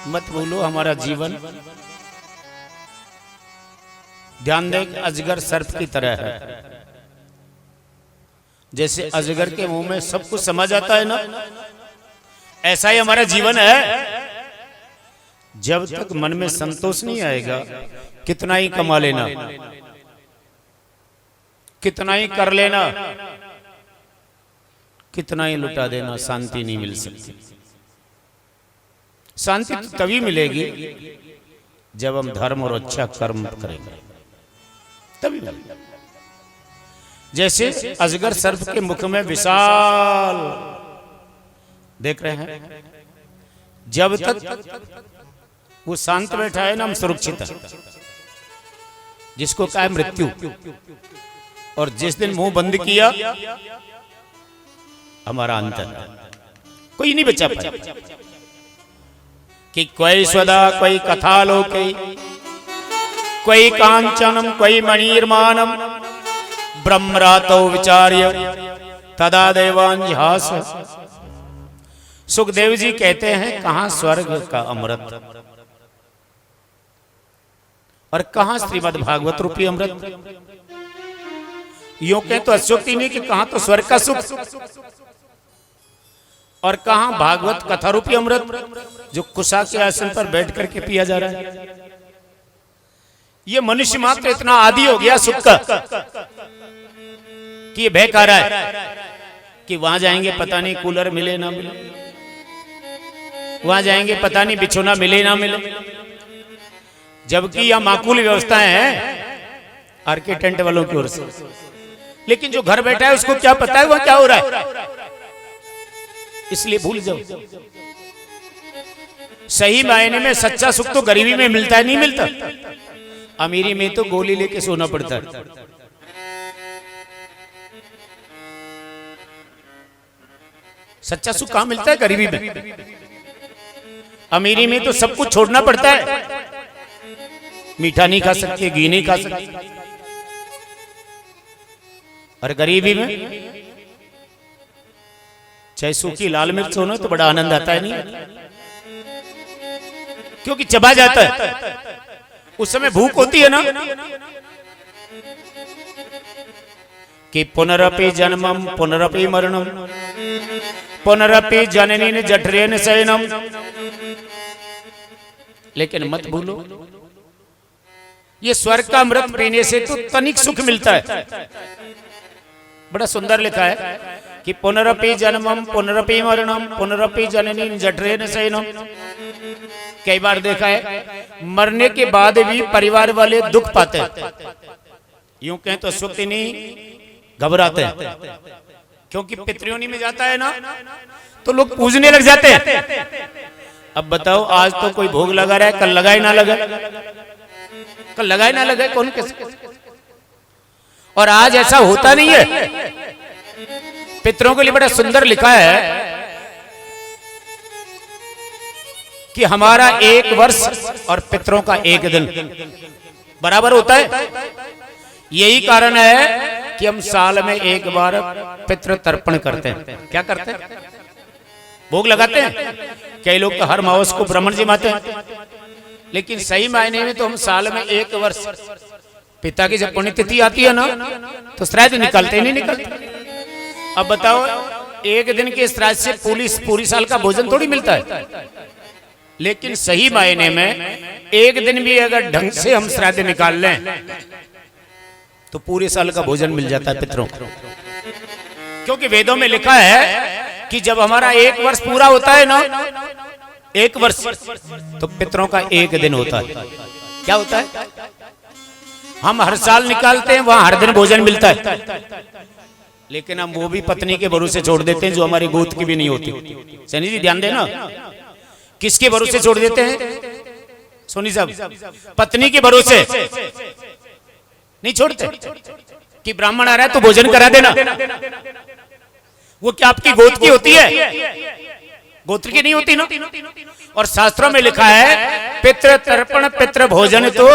मत भूलो हमारा जीवन ध्यान दें अजगर सर्प की तरह है। जैसे अजगर के मुंह में सब कुछ समा जाता है ना, ऐसा ही हमारा जीवन है। जब तक मन में संतोष नहीं आएगा, कितना ही कमा लेना, कितना ही कर लेना, कितना ही लुटा देना, शांति नहीं मिल सकती। शांति तो तभी मिलेगी जब हम धर्म और अच्छा कर्म करेंगे, तभी मिलेगा। जैसे अजगर सर्प के मुख में विशाल देख रहे हैं, जब तक वो शांत बैठा है ना, हम सुरक्षित है। जिसको कहा है मृत्यु, और जिस दिन मुंह बंद किया हमारा अंत है, कोई नहीं बचा पाया। कि कोई स्वदा कोई कथा लोके कोई कांचनम कोई मणिर्मानम ब्रह्मरातो विचार्य तदा देवांजहास। सुखदेव जी कहते हैं कहां स्वर्ग का अमृत और कहां श्रीमद् भागवत रूपी अमृत। यूं कहें तो अशोक्ति नहीं कि कहां तो स्वर्ग का सुख और कहां भागवत कथा रूपी अमृत जो कुशा के आसन पर बैठ करके पिया जा रहा है। ये मनुष्य मात्र इतना आदी हो गया सुख का कि ये भय खा रहा है कि वहां जाएंगे पता नहीं कूलर मिले ना मिले, वहां जाएंगे पता नहीं बिछोना मिले ना मिले, जबकि यह माकूल व्यवस्थाएं हैं आरके टेंट वालों की ओर से। लेकिन जो घर बैठा है उसको क्या पता है वह क्या हो रहा है, इसलिए भूल जाओ। सही मायने में सच्चा सुख तो गरीबी में मिलता है, नहीं मिलता। अमीरी में तो गोली लेके सोना पड़ता है। सच्चा सुख कहां मिलता है? गरीबी में। अमीरी में तो सब कुछ छोड़ना पड़ता है, मीठा नहीं खा सकते, घी नहीं खा सकते। और गरीबी में चाहे सूखी लाल मिर्च हो ना तो बड़ा आनंद आता है, नहीं? क्योंकि चबा जाता है, उस समय भूख होती है ना। कि पुनरपि जन्मम पुनरपि मरणम पुनरपि जननीन जठरेन शयनम। लेकिन मत भूलो ये स्वर्ग का अमृत पीने से तो तनिक सुख मिलता है। बड़ा सुंदर लिखा है कि पुनरपि जन्मम पुनरपि मरणम पुनरपि जननीन जठरेन शयनम। कई बार देखा है मरने के बाद भी परिवार वाले दुख पाते हैं, यूं कहें तो सुख नहीं, घबराते हैं। क्योंकि पितृयोनि में जाता है ना तो लोग पूजने लग जाते हैं। अब बताओ आज तो कोई भोग लगा रहा है, कल लगाए ना लगाए, कल लगाए ना लगाए कौन कैसे। और आज ऐसा होता नहीं है। पितरों के लिए बड़ा सुंदर लिखा है कि हमारा 1 वर्ष और पितरों का 1 दिन बराबर होता है। यही कारण है कि हम साल में 1 बार पितृ तर्पण करते हैं। क्या करते हैं? भोग लगाते हैं। कई लोग तो हर मावस को ब्राह्मण जिमाते हैं, लेकिन सही मायने में तो हम साल में 1 वर्ष पिता की जब पुण्यतिथि आती है ना तो श्राद्ध निकालते ही नहीं निकलते। अब बताओ 1 दिन के श्राद्ध से पूरी साल का भोजन थोड़ी मिलता है। लेकिन सही मायने में 1 दिन भी अगर ढंग से हम श्राद्ध निकाल लें तो पूरे साल का भोजन मिल जाता है पितरों को। क्योंकि वेदों में लिखा है कि जब हमारा 1 वर्ष पूरा होता है ना, 1 वर्ष, तो पितरों का 1 दिन होता है। क्या होता है? हम हर साल निकालते हैं, वहां हर दिन भोजन मिलता है, लेकिन हम वो भी पत्नी के भरोसे छोड़ देते हैं जो हमारी गोद की भी नहीं होती। सैनी जी ध्यान देना, किसके भरोसे छोड़ देते हैं? सोनी साहब, पत्नी के भरोसे नहीं छोड़ते कि ब्राह्मण आ रहा है तो भोजन करा देना। वो क्या आपकी गोद की होती है? गोत्र की नहीं होती ना। और शास्त्रों में लिखा है पितृ तर्पण पितृ भोजन तो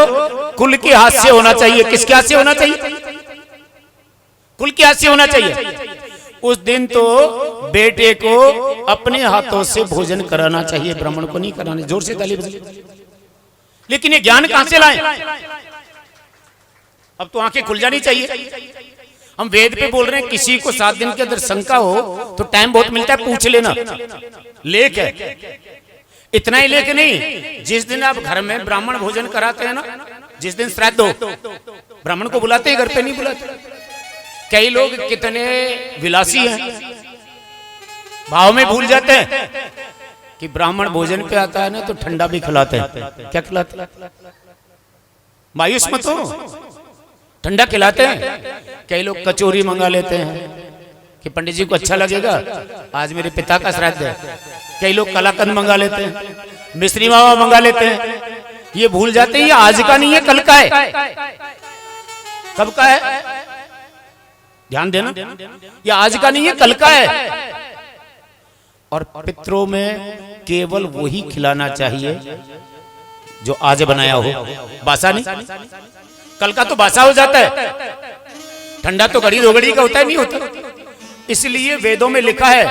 कुल के हाथ से होना चाहिए। किसके हाथ से होना चाहिए? कुल के हाथ से होना चाहिए। उस दिन तो बेटे को अपने हाथों से भोजन कराना चाहिए, ब्राह्मण को नहीं कराना। जोर से ताली बजाइए। लेकिन ये ज्ञान कहां से लाए? अब तो आंखें खुल जानी चाहिए। हम वेद पे बोल रहे हैं किसी को 7 दिन के अंदर शंका हो तो टाइम बहुत मिलता है, पूछ लेना। लेख है, इतना ही लेख नहीं। जिस दिन आप घर में ब्राह्मण भोजन कराते हैं ना, जिस दिन श्राद्ध हो, ब्राह्मण को बुलाते हैं, घर पे नहीं बुलाते। कई लोग कितने विलासी हैं, भाव में भूल जाते हैं कि ब्राह्मण भोजन पे आता है ना तो ठंडा भी खिलाते हैं। क्या खिलाते हैं? मायूस मत हो, ठंडा खिलाते हैं। कई लोग कचौरी मंगा लेते हैं कि पंडित जी को अच्छा लगेगा, आज मेरे पिता का श्राद्ध है। कई लोग कलाकंद मंगा लेते हैं, मिश्री मावा मंगा लेते हैं। ये भूल जाते हैं ये आज का नहीं है, कल का है। कब का है? ध्यान देना, ये आज का नहीं है, कल का है। और पितरों में केवल वही खिलाना चाहिए जो आज बनाया हो, बासा नहीं। कल का तो बासा हो जाता है, ठंडा तो घड़ी 2 घड़ी का होता है, नहीं होता। इसलिए वेदों में लिखा है,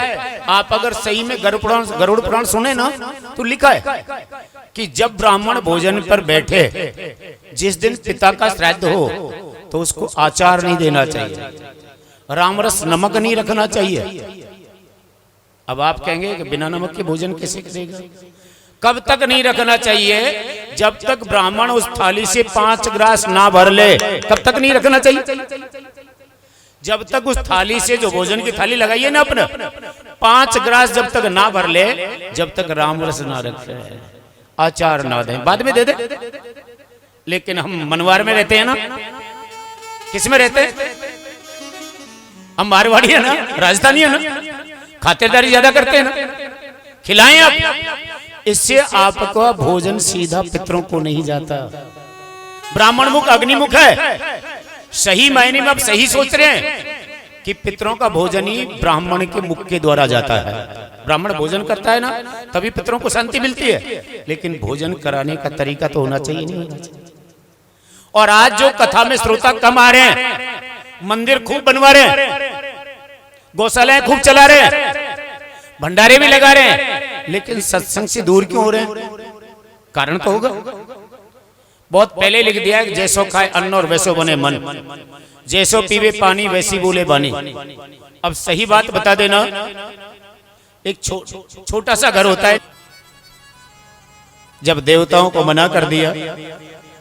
आप अगर सही में गरुड़ पुराण सुने ना तो लिखा है कि जब ब्राह्मण भोजन पर बैठे, जिस दिन पिता का श्राद्ध हो तो उसको आचार नहीं देना चाहिए, रामरस नमक नहीं रखना चाहिए। अब आप कहेंगे कि बिना नमक के भोजन कैसे करेगा? कब तक नहीं रखना चाहिए? जब तक ब्राह्मण उस थाली से 5 ग्रास ना भर ले, तब तक नहीं रखना चाहिए। जब तक उस थाली से, जो भोजन की थाली लगाई है ना अपने, 5 ग्रास जब तक ना भर ले, जब तक रामरस ना रखे, आचार ना दें, बाद में दे दे। लेकिन हम मनवार में रहते हैं ना, किस में रहते हैं? हम मारवाड़ी है ना, राजस्थानी है ना, खातिरदारी ज्यादा करते हैं ना। खिलाएं आप, इससे आपका भोजन सीधा पितरों को नहीं जाता। ब्राह्मण मुख अग्निमुख है। सही मायने में आप सही सोच रहे हैं कि पितरों का भोजन ही ब्राह्मण के मुख के द्वारा जाता है। ब्राह्मण भोजन करता है ना, तभी पितरों को शांति मिलती है। लेकिन भोजन कराने का तरीका तो होना चाहिए, नहीं होना चाहिए। और आज जो कथा में श्रोता कम आ रहे हैं, मंदिर खूब बनवा रहे हैं, गौशालाएं खूब चला रहे हैं, भंडारे भी लगा रहे हैं, लेकिन सत्संग से दूर क्यों हो रहे हैं? कारण तो होगा। बहुत पहले लिख दिया है, जैसो खाए अन्न और वैसो बने मन, जैसो पीवे पानी वैसी बोले बानी। अब सही बात बता देना, एक छोटा सा घर होता है, जब देवताओं को मना कर दिया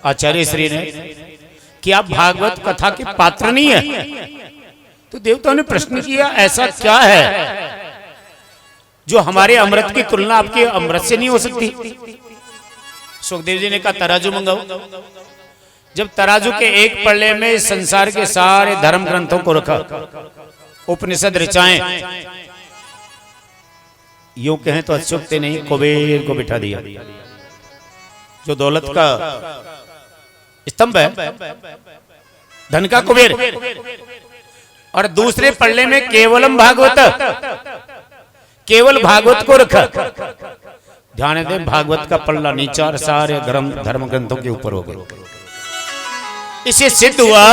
आचार्य श्री ने कि आप भागवत कथा के पात्र नहीं है, तो देवताओं ने प्रश्न किया, ऐसा क्या है जो हमारे अमृत की तुलना आपके अमृत से नहीं हो सकती? सुखदेव जी ने कहा तराजू मंगाओ। जब तराजू के एक पल्ले में संसार के सारे धर्म ग्रंथों को रखा, उपनिषद ऋचाएं, यूं कहें तो अच्युत नहीं, कुबेर को बिठा दिया, जो दौलत का स्तंभ है, धन का कुबेर। और दूसरे पल्ले में केवलम भागवत, केवल भागवत को रखा। ध्यान दें, भागवत का पल्ला नीचा और सारे धर्म ग्रंथों के ऊपर हो गए। इसे सिद्ध हुआ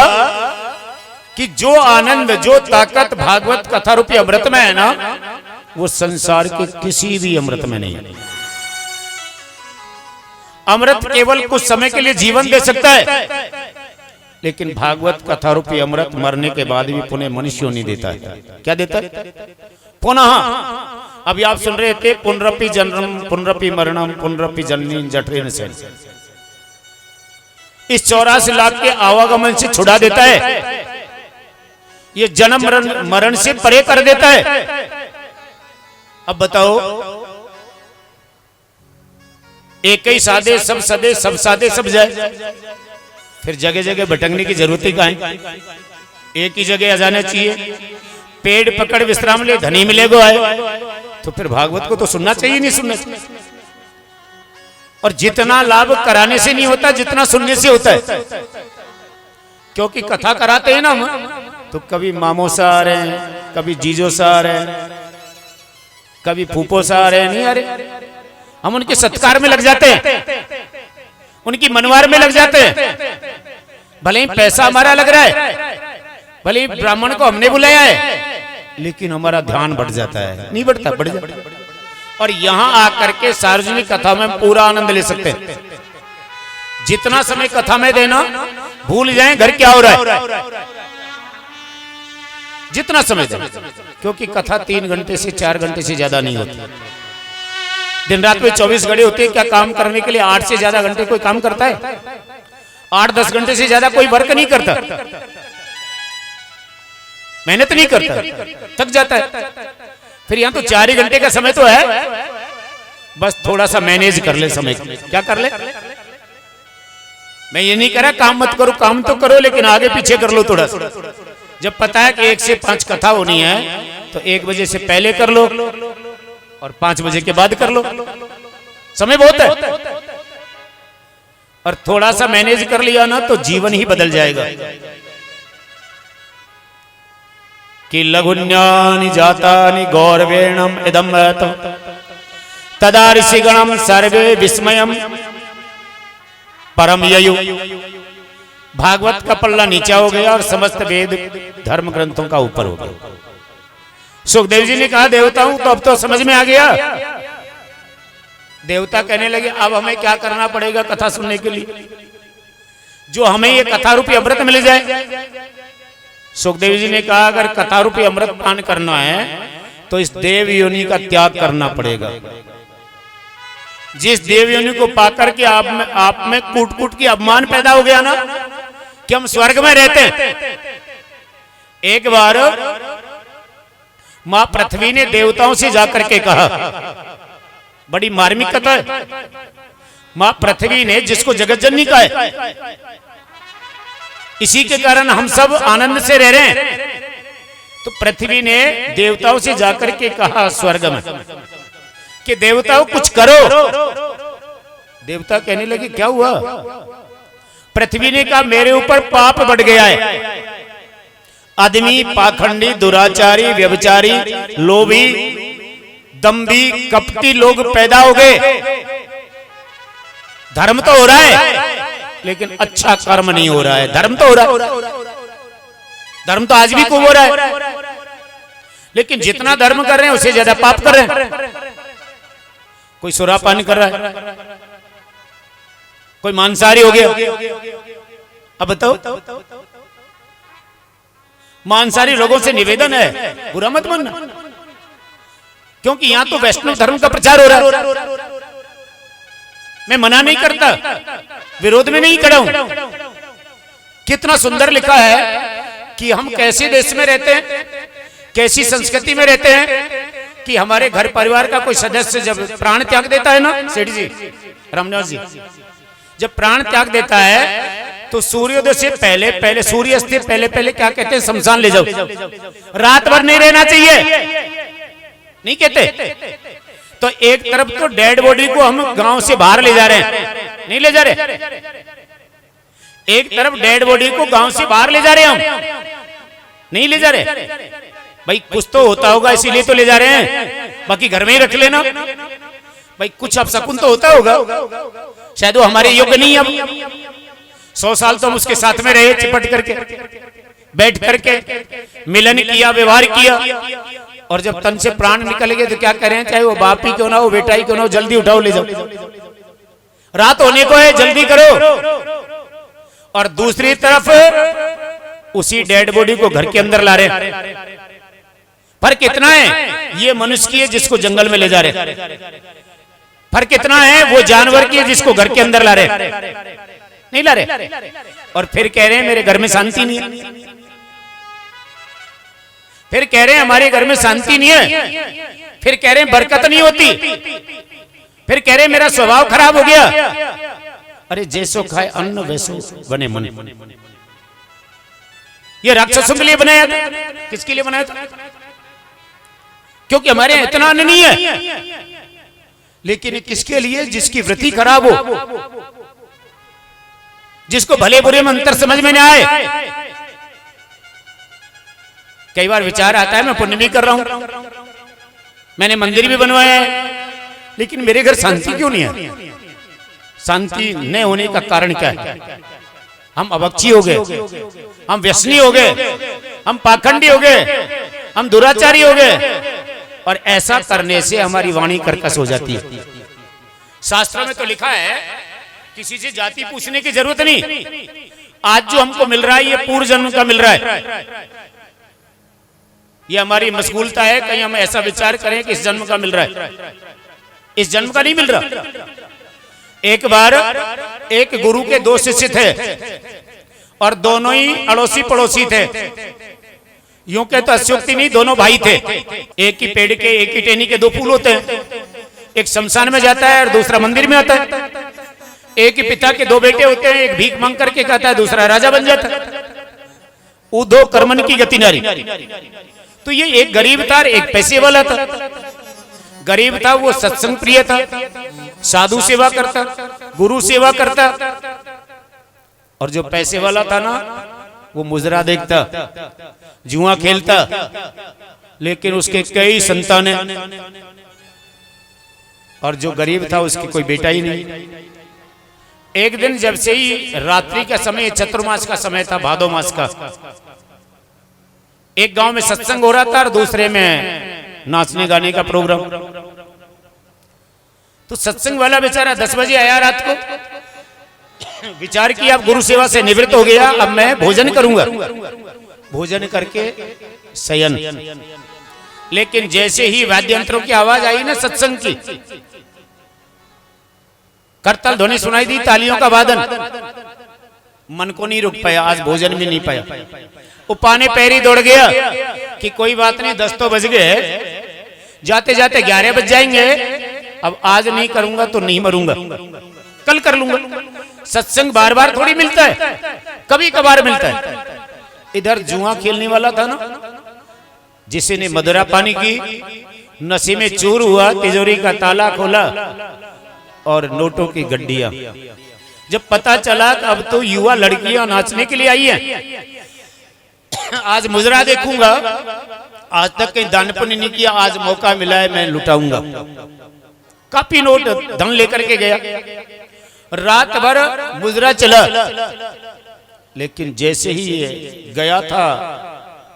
कि जो आनंद, जो ताकत भागवत कथा रूपी अमृत में है ना, वो संसार के किसी भी अमृत में नहीं है। अमृत केवल कुछ समय के लिए जीवन दे सकता है, लेकिन भागवत कथा रूपी अमृत मरने के बाद भी पुनः मनुष्य नहीं देता है। क्या देता है? पुनः। अभी आप सुन रहे थे, पुनरपि जन्म पुनरपि मरणम पुनरपि जननी जठरेण से। इस 84 लाख के आवागमन से छुड़ा देता है, ये जन्म मरण से परे कर देता है। अब बताओ, एक ही सादे सब सदे, सब सादे सब जाए, फिर जगह जगह भटकने की जरूरत ही कहाँ है? एक ही जगह आ जाना चाहिए। पेड़ पकड़ विश्राम ले, धनी मिलेगो आए। तो फिर भागवत को तो सुनना चाहिए, नहीं सुनना चाहिए? और जितना लाभ कराने से नहीं होता, जितना सुनने से होता है। क्योंकि कथा कराते हैं ना हम, तो कभी मामो सा आ रहे हैं, कभी जीजो सा आ रहे हैं, कभी फूफो सा आ रहे हैं। नहीं आ रहे, हम उनके सत्कार में लग जाते हैं, उनकी मनवार में लग जाते हैं। भले ही पैसा हमारा लग रहा है, भले ही ब्राह्मण को हमने बुलाया है, लेकिन हमारा ध्यान बढ़ जाता है, नहीं बढ़ता, बढ़ जाता है। और यहां आकर के सार्वजनिक कथा में पूरा आनंद ले सकते हैं। जितना समय कथा में देना, भूल जाएं घर क्या हो रहा है, जितना समय देना, क्योंकि कथा 3 घंटे से 4 घंटे से ज्यादा नहीं होती। दिन रात में 24 घंटे होते हैं, क्या काम करने के लिए 8 से ज्यादा घंटे कोई काम करता है? 8-10 घंटे से ज्यादा कोई वर्क नहीं करता, मेहनत नहीं करता, थक जाता है। फिर यहां तो 4 ही घंटे का समय तो है, बस थोड़ा सा मैनेज कर ले समय। क्या कर ले? मैं ये नहीं कह रहा काम मत करो, काम तो करो, लेकिन आगे पीछे कर लो थोड़ा सा। जब पता है कि 1 से 5 कथा होनी है तो 1 बजे से पहले कर लो और 5 बजे के बाद कर लो, समय बहुत है। और थोड़ा सा मैनेज कर लिया ना तो जीवन ही बदल जाएगा। कि लघुन्यानि जातानि गौरवेणम इदम तदा ऋषिगणम सर्वे विस्मयम परम ययु। भागवत का पल्ला नीचा हो गया और समस्त वेद धर्म ग्रंथों का ऊपर हो गया। सुखदेव जी ने कहा देवताओं तो अब तो समझ में आ गया। देवता कहने लगे अब हमें क्या करना पड़ेगा कथा सुनने के लिए, जो हमें ये कथा रूपी अमृत मिल जाए। सुखदेव जी ने कहा अगर कथा रूपी अमृत पान करना है तो इस देव योनि का त्याग करना पड़ेगा। जिस देव योनि को पाकर के आप में कूट कूट की अपमान पैदा हो गया ना कि हम स्वर्ग में रहते हैं। एक बार मां पृथ्वी ने देवताओं से जाकर के कहा, बड़ी मार्मिक कथा है। मां पृथ्वी ने जिसको जगत जननी कहा है, इसी के कारण हम सब आनंद से रह रहे हैं। तो पृथ्वी ने देवताओं से जाकर के कहा स्वर्ग में कि देवताओं कुछ करो। देवता कहने लगे क्या हुआ? पृथ्वी ने कहा मेरे ऊपर पाप बढ़ गया है। आदमी पाखंडी, दुराचारी, व्यभिचारी, लोभी, दंभी, कपटी लोग पैदा हो गए। धर्म तो हो रहा है लेकिन अच्छा कर्म नहीं हो रहा है। धर्म तो हो रहा है, धर्म तो आज भी खूब हो रहा है, लेकिन जितना धर्म कर रहे हैं उससे ज्यादा पाप कर रहे हैं। कोई सुरापान कर रहा है, कोई मांसाहारी हो गया। अब बताओ, मांसाहारी लोगों से निवेदन है बुरा मत मानना, क्योंकि यहां तो वैष्णव धर्म का प्रचार हो रहा है। मैं मना नहीं करता, विरोध में नहीं खड़ा हूं। कितना सुंदर लिखा है कि हम कैसे देश में रहते हैं, कैसी संस्कृति में रहते हैं कि हमारे घर परिवार का कोई सदस्य जब प्राण त्याग देता है ना, सेठ जी, रामनिवास जी, जब प्राण त्याग देता है तो सूर्योदय से पहले पहले, सूर्यास्त से पहले पहले क्या कहते हैं, शमशान ले जाओ। रात भर नहीं रहना चाहिए, नहीं कहते। तो एक तरफ तो डेड बॉडी को हम गांव से बाहर ले जा रहे हैं, नहीं ले जा रहे। एक तरफ डेड बॉडी को गांव से बाहर ले जा रहे हैं, हम नहीं ले जा रहे। भाई कुछ तो होता होगा इसीलिए तो ले जा रहे हैं, बाकी घर में ही रख लेना। भाई कुछ अपशकुन तो होता होगा, शायद वो हमारे योग्य नहीं। अब 100 साल तो हम उसके साथ में रहे, चिपट करके बैठ करके मिलन किया, व्यवहार किया, और जब तन से प्राण निकल गए तो क्या करें, चाहे वो बाप ही क्यों ना हो, बेटा ही क्यों ना हो, जल्दी उठाओ ले जाओ। रात होने को है, जल्दी करो। और दूसरी तरफ उसी डेड बॉडी को घर के अंदर ला रहे। फर्क कितना है, ये मनुष्य की है जिसको जंगल में ले जा रहे। फर्क कितना है, वो जानवर की है जिसको घर के अंदर ला रहे, नहीं ला रहे। और फिर कह रहे हैं मेरे घर में शांति नहीं है, फिर कह रहे हैं हमारे घर में शांति नहीं है, फिर कह रहे हैं बरकत नहीं होती, फिर कह रहे हैं मेरा स्वभाव खराब हो गया। अरे जैसो खाए अन्न वैसो बने मन। ये राक्षसों के लिए बनाया था, किसके लिए बनाया था? क्योंकि हमारे यहाँ इतना अन्न नहीं है। लेकिन किसके लिए? जिसकी वृत्ति खराब हो, जिसको भले बुरे में अंतर समझ में न आए। कई बार विचार आता है मैं पुण्य भी कर रहा हूं, मैंने मंदिर भी बनवाया है, लेकिन मेरे घर शांति क्यों नहीं है? शांति न होने का कारण क्या है? हम अभक्षी हो गए, हम व्यसनी हो गए, हम पाखंडी हो गए, हम दुराचारी हो गए, और ऐसा करने से हमारी वाणी कर्कश हो जाती है। शास्त्रों में तो लिखा है किसी से जाति पूछने की जरूरत नहीं। आज जो हमको मिल रहा है ये पूर्व जन्म का मिल रहा है। ये हमारी मशगूलता है, कहीं हम ऐसा विचार करें कि इस जन्म का मिल रहा है, इस जन्म का नहीं मिल रहा। एक बार एक गुरु के दो शिष्य थे और दोनों ही अड़ोसी पड़ोसी थे। यूं कहते अशोक्ति नहीं, दोनों भाई थे। एक ही पेड़ के एक ही टहनी के दो फूल होते हैं, एक शमशान में जाता है और दूसरा मंदिर में आता है। एक ही पिता के दो बेटे होते हैं, एक भीख मांग करके खाता है, दूसरा राजा बन जाता है। उदो कर्मन की गति नारी। तो ये एक गरीब था, एक पैसे वाला था। गरीब था वो सत्संग प्रिय था, साधु सेवा करता, गुरु सेवा करता। और जो पैसे वाला था ना, वो मुजरा देखता, जुआ खेलता, लेकिन उसके कई संतानें। और जो गरीब था उसकी कोई बेटा ही नहीं। एक दिन जब से ही रात्रि का समय, चतुर्मास का समय था, भादो मास का, एक गांव में सत्संग हो रहा था और दूसरे में नाचने गाने का प्रोग्राम। तो सत्संग वाला बेचारा 10 बजे आया रात को, विचार किया अब गुरु सेवा से निवृत्त हो गया, अब मैं भोजन करूंगा। भोजन करके शयन। लेकिन जैसे ही वाद्य यंत्रों की आवाज आई ना सत्संग की, करताल ध्वनि सुनाई दी, तालियों का वादन, मन को नहीं रुक पाया, आज भोजन भी नहीं पाया। वो पाने पैरी दौड़ गया कि कोई बात नहीं, 10 तो बज गए, जाते जाते 11 बज जाएंगे, अब आज नहीं करूंगा तो नहीं मरूंगा, कल कर लूंगा। सत्संग बार बार थोड़ी मिलता है, कभी कभार मिलता है। इधर जुआ खेलने वाला था ना, जिसे ने मदिरा पानी की, नशे में चूर हुआ, तिजोरी का ताला खोला और नोटों की गड्डियां। जब पता चला कि अब तो युवा लड़कियां नाचने के लिए आई हैं, आज मुजरा देखूंगा, आज तक कहीं दान पुण्य नहीं किया, आज मौका मिला है मैं लुटाऊंगा। काफी नोट धन लेकर के गया, रात भर मुजरा चला। लेकिन जैसे ही गया था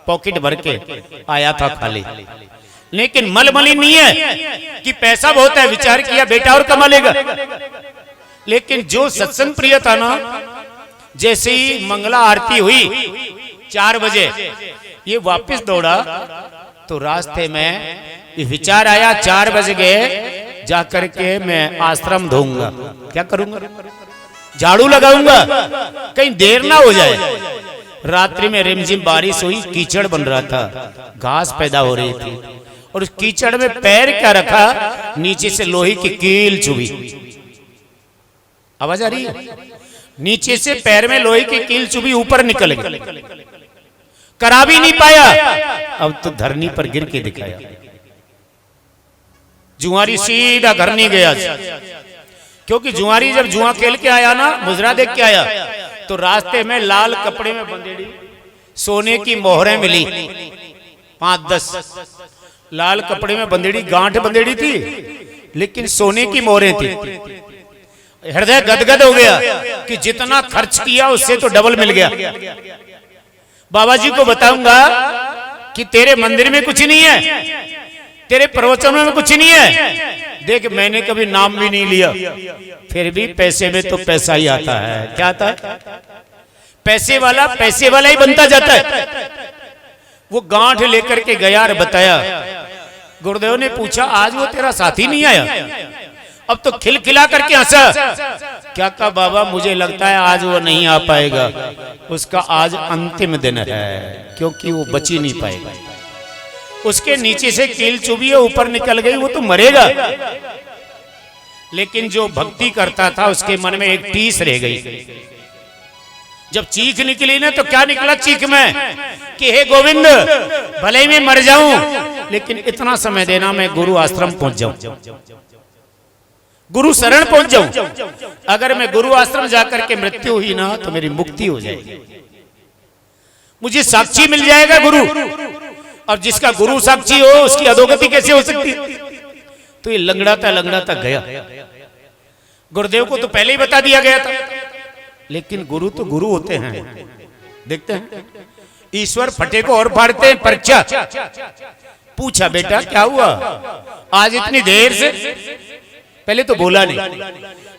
पॉकेट भर के आया था खाली। लेकिन मलमली नहीं है कि पैसा बहुत है, विचार किया बेटा और कमा लेगा। लेकिन जो सत्संग प्रिय था ना, जैसे ही मंगला आरती हुई 4 बजे, ये वापस दौड़ा तो रास्ते में ये विचार आया, 4 बज गए, जाकर के मैं आश्रम धोऊंगा। क्या करूंगा? झाड़ू लगाऊंगा, कहीं देर ना हो जाए। रात्रि में रिमझिम बारिश हुई, कीचड़ बन रहा था, घास पैदा हो रही थी, और उस कीचड़ में पैर क्या रखा, नीचे से लोहे की कील चुभी। आवाज आ रही है? नीचे से पैर में लोहे की कील चुभी, ऊपर निकल गई, करा भी नहीं पाया। अब तो धरनी पर गिर के दिखाया। जुआरी सीधा घर नहीं गया, क्योंकि जुआरी जब जुआ खेल के आया ना, मुजरा देख के आया, तो रास्ते में लाल कपड़े में बंदेड़ी सोने की मोहरें मिली, 5-10 लाल कपड़े में बंदेड़ी, गांठ बंदेड़ी थी, लेकिन सोने की मोहरें थी। हृदय गदगद हो गया कि जितना खर्च किया उससे तो डबल मिल गया। बाबा जी को बताऊंगा कि तेरे मंदिर में कुछ नहीं है, तेरे प्रवचनों में कुछ नहीं है। देख, मैंने कभी नाम भी नहीं लिया, फिर भी पैसे में तो पैसा ही आता है। क्या आता है? पैसे वाला ही बनता जाता है। वो गांठ लेकर के गया और बताया। गुरुदेव ने पूछा, आज वो तेरा साथी नहीं आया? अब तो खिलखिला करके हंसा। क्या कहा? बाबा मुझे लगता है आज वो नहीं आ पाएगा, उसका आज अंतिम दिन है, क्योंकि वो बच ही नहीं पाएगा। उसके नीचे से कील चुभी है, ऊपर निकल गई, वो तो मरेगा। लेकिन जो भक्ति करता था उसके मन में एक टीस रह गई। जब चीख निकली ना, तो क्या निकला चीख में कि हे गोविंद, भले ही मैं मर जाऊं, लेकिन इतना समय देना, मैं गुरु आश्रम पहुंच जाऊं, गुरु शरण पहुंच जाऊं। अगर मैं गुरु आश्रम जाकर के मृत्यु हुई ना, तो मेरी मुक्ति हो जाएगी, मुझे साक्षी मिल जाएगा गुरु। और जिसका गुरु साक्षी हो, उसकी अधोगति कैसे हो सकती? तो ये लंगड़ाता गया। गुरुदेव को तो पहले ही बता दिया गया था, लेकिन गुरु तो गुरु होते हैं, देखते हैं। ईश्वर फटे को और फाड़ते हैं। परीक्षा पूछा, बेटा क्या हुआ आज इतनी देर से? पहले तो बोला नहीं,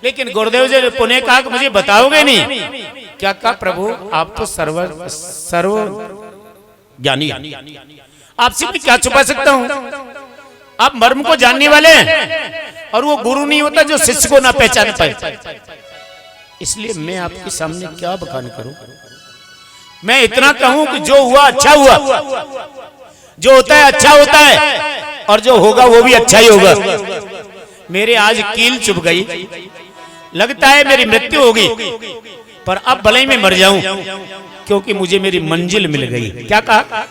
लेकिन गुरुदेव जी ने पुनः कहा कि मुझे बताओगे नहीं? क्या कहा? प्रभु आप तो सर्व ज्ञानी, आपसे मैं क्या छुपा सकता हूं? आप मर्म को जानने वाले हैं, और वो गुरु नहीं होता जो शिष्य को ना पहचान पाए। इसलिए मैं आपके सामने क्या बखान करूं? मैं इतना कहूं कि जो हुआ अच्छा हुआ, जो होता है अच्छा होता है, और जो होगा वो भी अच्छा ही होगा। मेरे आज कील चुभ गई, लगता है मेरी मृत्यु होगी, पर अब भले ही मैं मर जाऊं, क्योंकि मुझे मेरी मंजिल मिल गई। क्या कहा?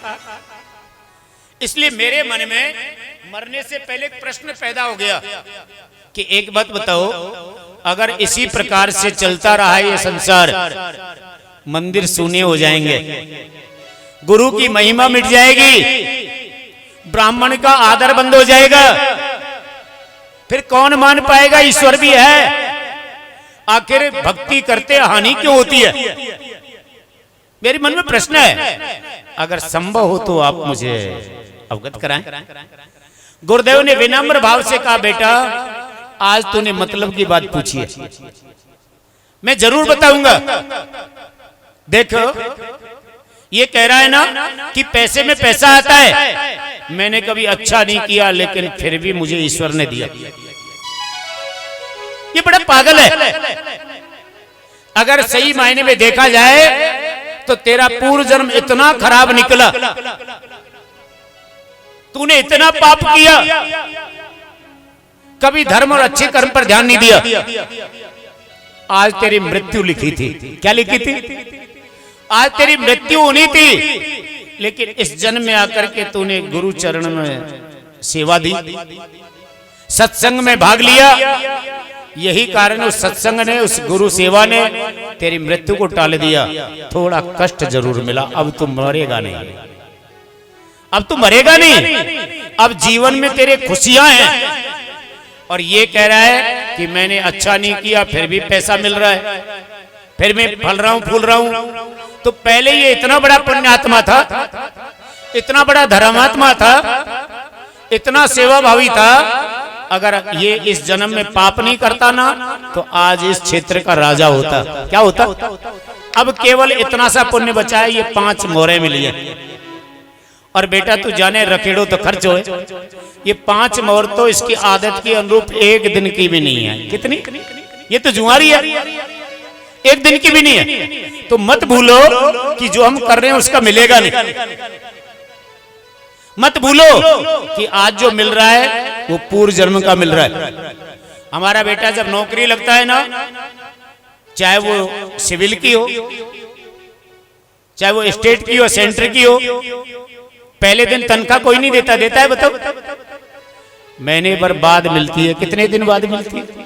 इसलिए मेरे मन में मरने से पहले एक प्रश्न पैदा हो गया कि एक बात बताओ, अगर इसी प्रकार से चलता रहा ये संसार, मंदिर सूने हो जाएंगे, गुरु की महिमा मिट जाएगी, ब्राह्मण का आदर बंद हो जाएगा, फिर कौन मान पाएगा ईश्वर भी है? आखिर भक्ति करते हानि क्यों होती है? मेरे मन में प्रश्न है। अगर संभव हो तो आप मुझे अवगत कराएं। गुरुदेव ने विनम्र भाव से कहा, बेटा आज तूने मतलब की बात पूछी है, मैं जरूर बताऊंगा। देखो ये कह रहा है ना कि पैसे में पैसा आता है, मैंने कभी अच्छा नहीं किया, लेकिन फिर भी मुझे ईश्वर ने दिया। ये बड़ा पागल है। अगर सही मायने में देखा जाए तो तेरा पूर्व जन्म इतना खराब निकला, तूने इतना पाप किया, कभी धर्म और अच्छे कर्म पर ध्यान नहीं दिया। आज तेरी मृत्यु लिखी थी। क्या लिखी थी? आज तेरी मृत्यु होनी थी, लेकिन इस जन्म में आकर के तूने गुरु चरण में सेवा दी, सत्संग में भाग लिया। यही कारण उस सत्संग ने, उस गुरु सेवा ने तेरी मृत्यु को टाल दिया। थोड़ा कष्ट जरूर मिला, अब तू मरेगा नहीं, अब तू मरेगा नहीं, अब जीवन में तेरे खुशियां हैं। और ये कह रहा है कि मैंने अच्छा नहीं किया, फिर भी पैसा मिल रहा है, फिर मैं फल रहा हूं, फूल रहा हूं। तो पहले ये इतना बड़ा पुण्यात्मा था, इतना बड़ा धर्मात्मा था, इतना सेवा भावी था। अगर ये इस जन्म में पाप नहीं करता ना, तो आज इस क्षेत्र का राजा होता। क्या होता? अब केवल इतना सा पुण्य बचा है, ये 5 मोहरें मिली है। और बेटा तू जाने रखेड़ो तो खर्च होए, ये 5 मोहर तो इसकी आदत के अनुरूप एक दिन की भी नहीं है। कितनी? ये तो जुआरी है, एक दिन की भी नहीं है। तो मत भूलो कि जो हम कर रहे हैं उसका मिलेगा नहीं। मत भूलो कि आज जो मिल रहा है वो पूर्व जन्म का मिल रहा है। हमारा बेटा जब नौकरी लगता है ना, चाहे वो सिविल की हो, चाहे वो स्टेट की हो, सेंटर की हो, पहले दिन तनख्वाह कोई नहीं देता। देता है? बताओ। महीने भर बाद मिलती है। कितने दिन बाद मिलती है?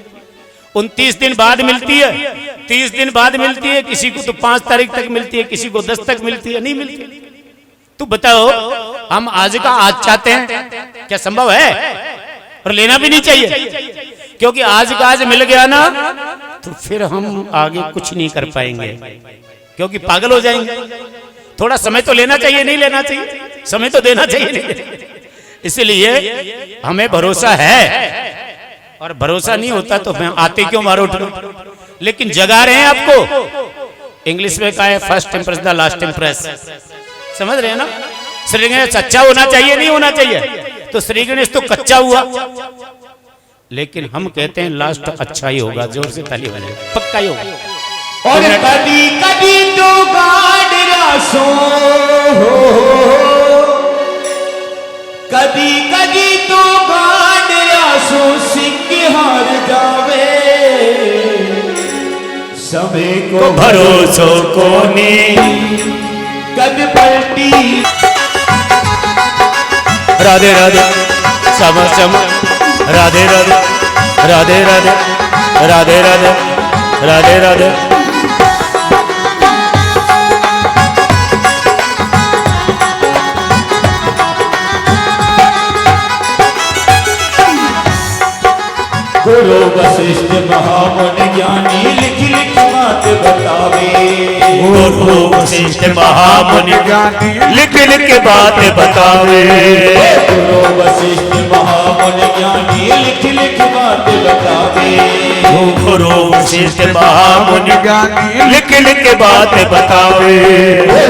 29 दिन बाद मिलती है, 30 दिन बाद मिलती है, किसी को तो 5 तारीख तक मिलती है, किसी को 10 तक मिलती है, नहीं मिलती। तो बताओ, हम आज का आज चाहते हैं? क्या संभव है? और लेना भी नहीं चाहिए, क्योंकि आज का आज मिल गया ना, तो फिर हम आगे कुछ नहीं कर पाएंगे, क्योंकि पागल हो जाएंगे। थोड़ा समय तो लेना चाहिए, नहीं लेना चाहिए? समय तो देना चाहिए। इसलिए हमें भरोसा है, और भरोसा नहीं होता तो मैं आते क्यों मारो उठ। लेकिन जगा रहे हैं आपको। इंग्लिश में कहा है first impress the last impress. समझ रहे हैं ना? श्री गणेश अच्छा होना चाहिए, नहीं होना चाहिए? तो श्री गणेश तो कच्चा हुआ, लेकिन हम कहते हैं लास्ट अच्छा ही होगा। जोर से ताली बजाएं, पक्का ही होगा। और कदी कदी तो गाड़ रासो, कदी कदी तो गाड़ रासो, सिक्के हार जावे, समय को भरोसो कोनी कद पलटी। राधे राधे सम सम, राधे राधे राधे राधे राधे राधे राधे राधे। गुरु वशिष्ठ महामुनि ज्ञानी लिख लिख बात बतावे, गुरु वशिष्ठ महामुनि ज्ञानी लिख लिख बात बतावे। गुरु वशिष्ठ महामुनि ज्ञानी लिख लिख बात बतावे। गुरु वशिष्ठ महामुनि ज्ञानी लिख लिख बात बतावे।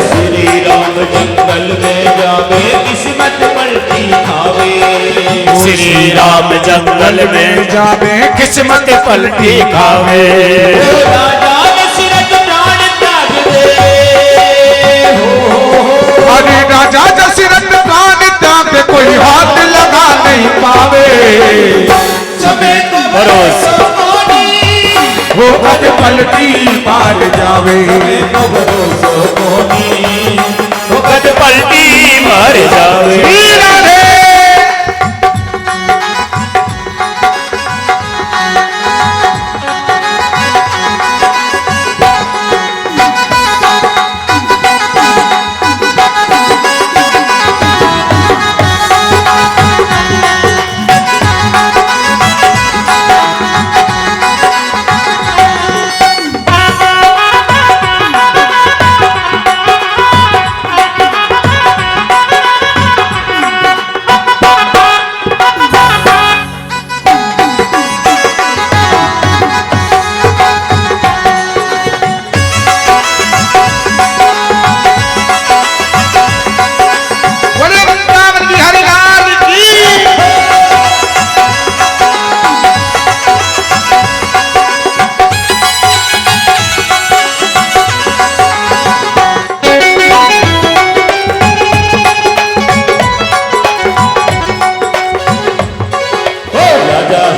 श्री राम जंगल में जावे किस्मत पलटी खावे। श्री राम जंगल में जावे किस्मत पलटी खावे। राजा दशरथ प्राण त्याग दे। अरे राजा दशरथ प्राण त्याग कोई हाथ लगा नहीं पावे। समय को भरोसा वो अज पलटी मार जावे। को भरोसा कोनी। कद पलटी मार जावे। वीरा रे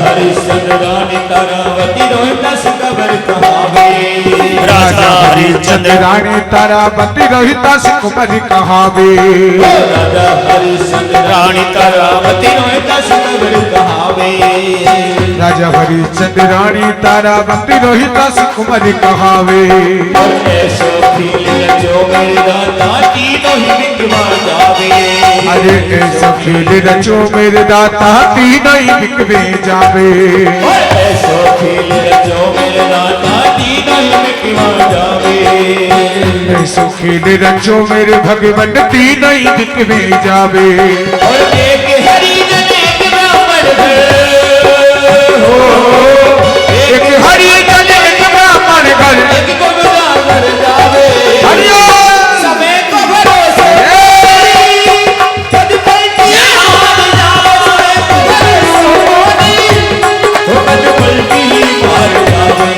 हरिश्चंद्र रानी तारावती रोहित दस कबर कहावे। राजा हरिश्चंद्र रानी तारावती रोहित कुमारी कहावे। राजा हरिश्चंद्र रानी तारावती रोहित दस कबर कहावे। राजा हरिश्चंद्र रानी तारावती रोहित कुमारी कहावे। और ऐसो खेल जो मेरा दाती नहीं बिकवा जावे। अरे ऐसा खेल रचो मेरे दाता तीनों ही बिकवे जावे। और ऐसो खेल जो मेरा दाती नहीं बिकवा जावे। ऐसा खेल रचो मेरे भगवान तीनों ही बिकवे जावे। और एक हरिजन एक ब्राह्मण घर। एक हरिजन एक ब्राह्मण घर। एक को बराबर जावे। हरिओम समय को भरोसे कद पलटी हार जावे। समय को भरोसे तो कद पलटी हार जावे।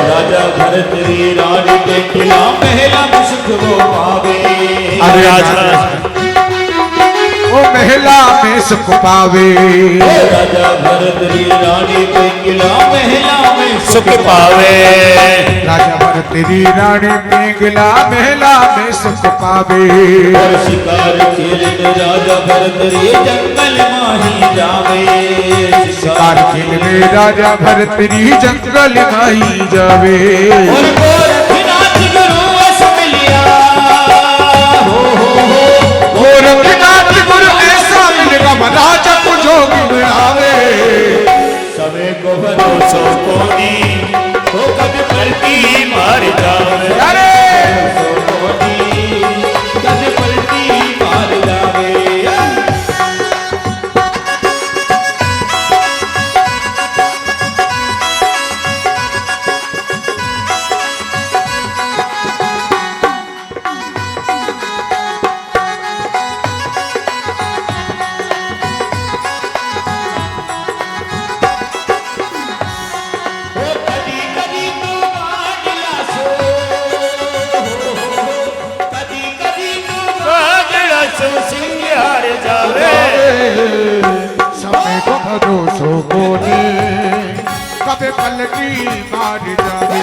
राजा भरत री रानी के खिला पहला सुख वो पावे। अरे राजा वो महिला में सुख पावे। राजा भरत री रानी के खिला महिला में सुख पावे। राजा भर तेरी रानी पिंगला महिला में सुख पावे। और शिकार खेल राजा भरत री जंगल माही जावे। शिकार खेल में राजा भर तेरी जंगल माही जावे। और गोरखनाथ गुरु ऐसा मिलिया। गोरखनाथ गुरु ऐसा मिलेगा राजा को जोगी आवे। समय को भरोसा कोनी हो कभी पलटी मार जावे। अरे कद पलटी मार जावे। पलटी मार जावे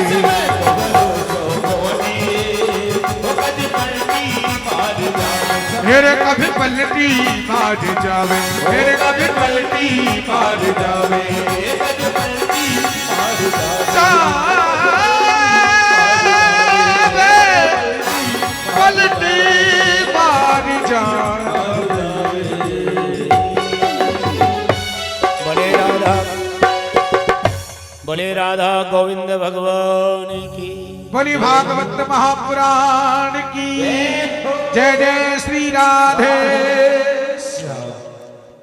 मेरे कभी पलटी मार जावे मेरे कभी पलटी मार जावे पलटी मार जावे बोले राधा गोविंद भगवान की बोली भागवत महापुराण की जय जय श्री राधे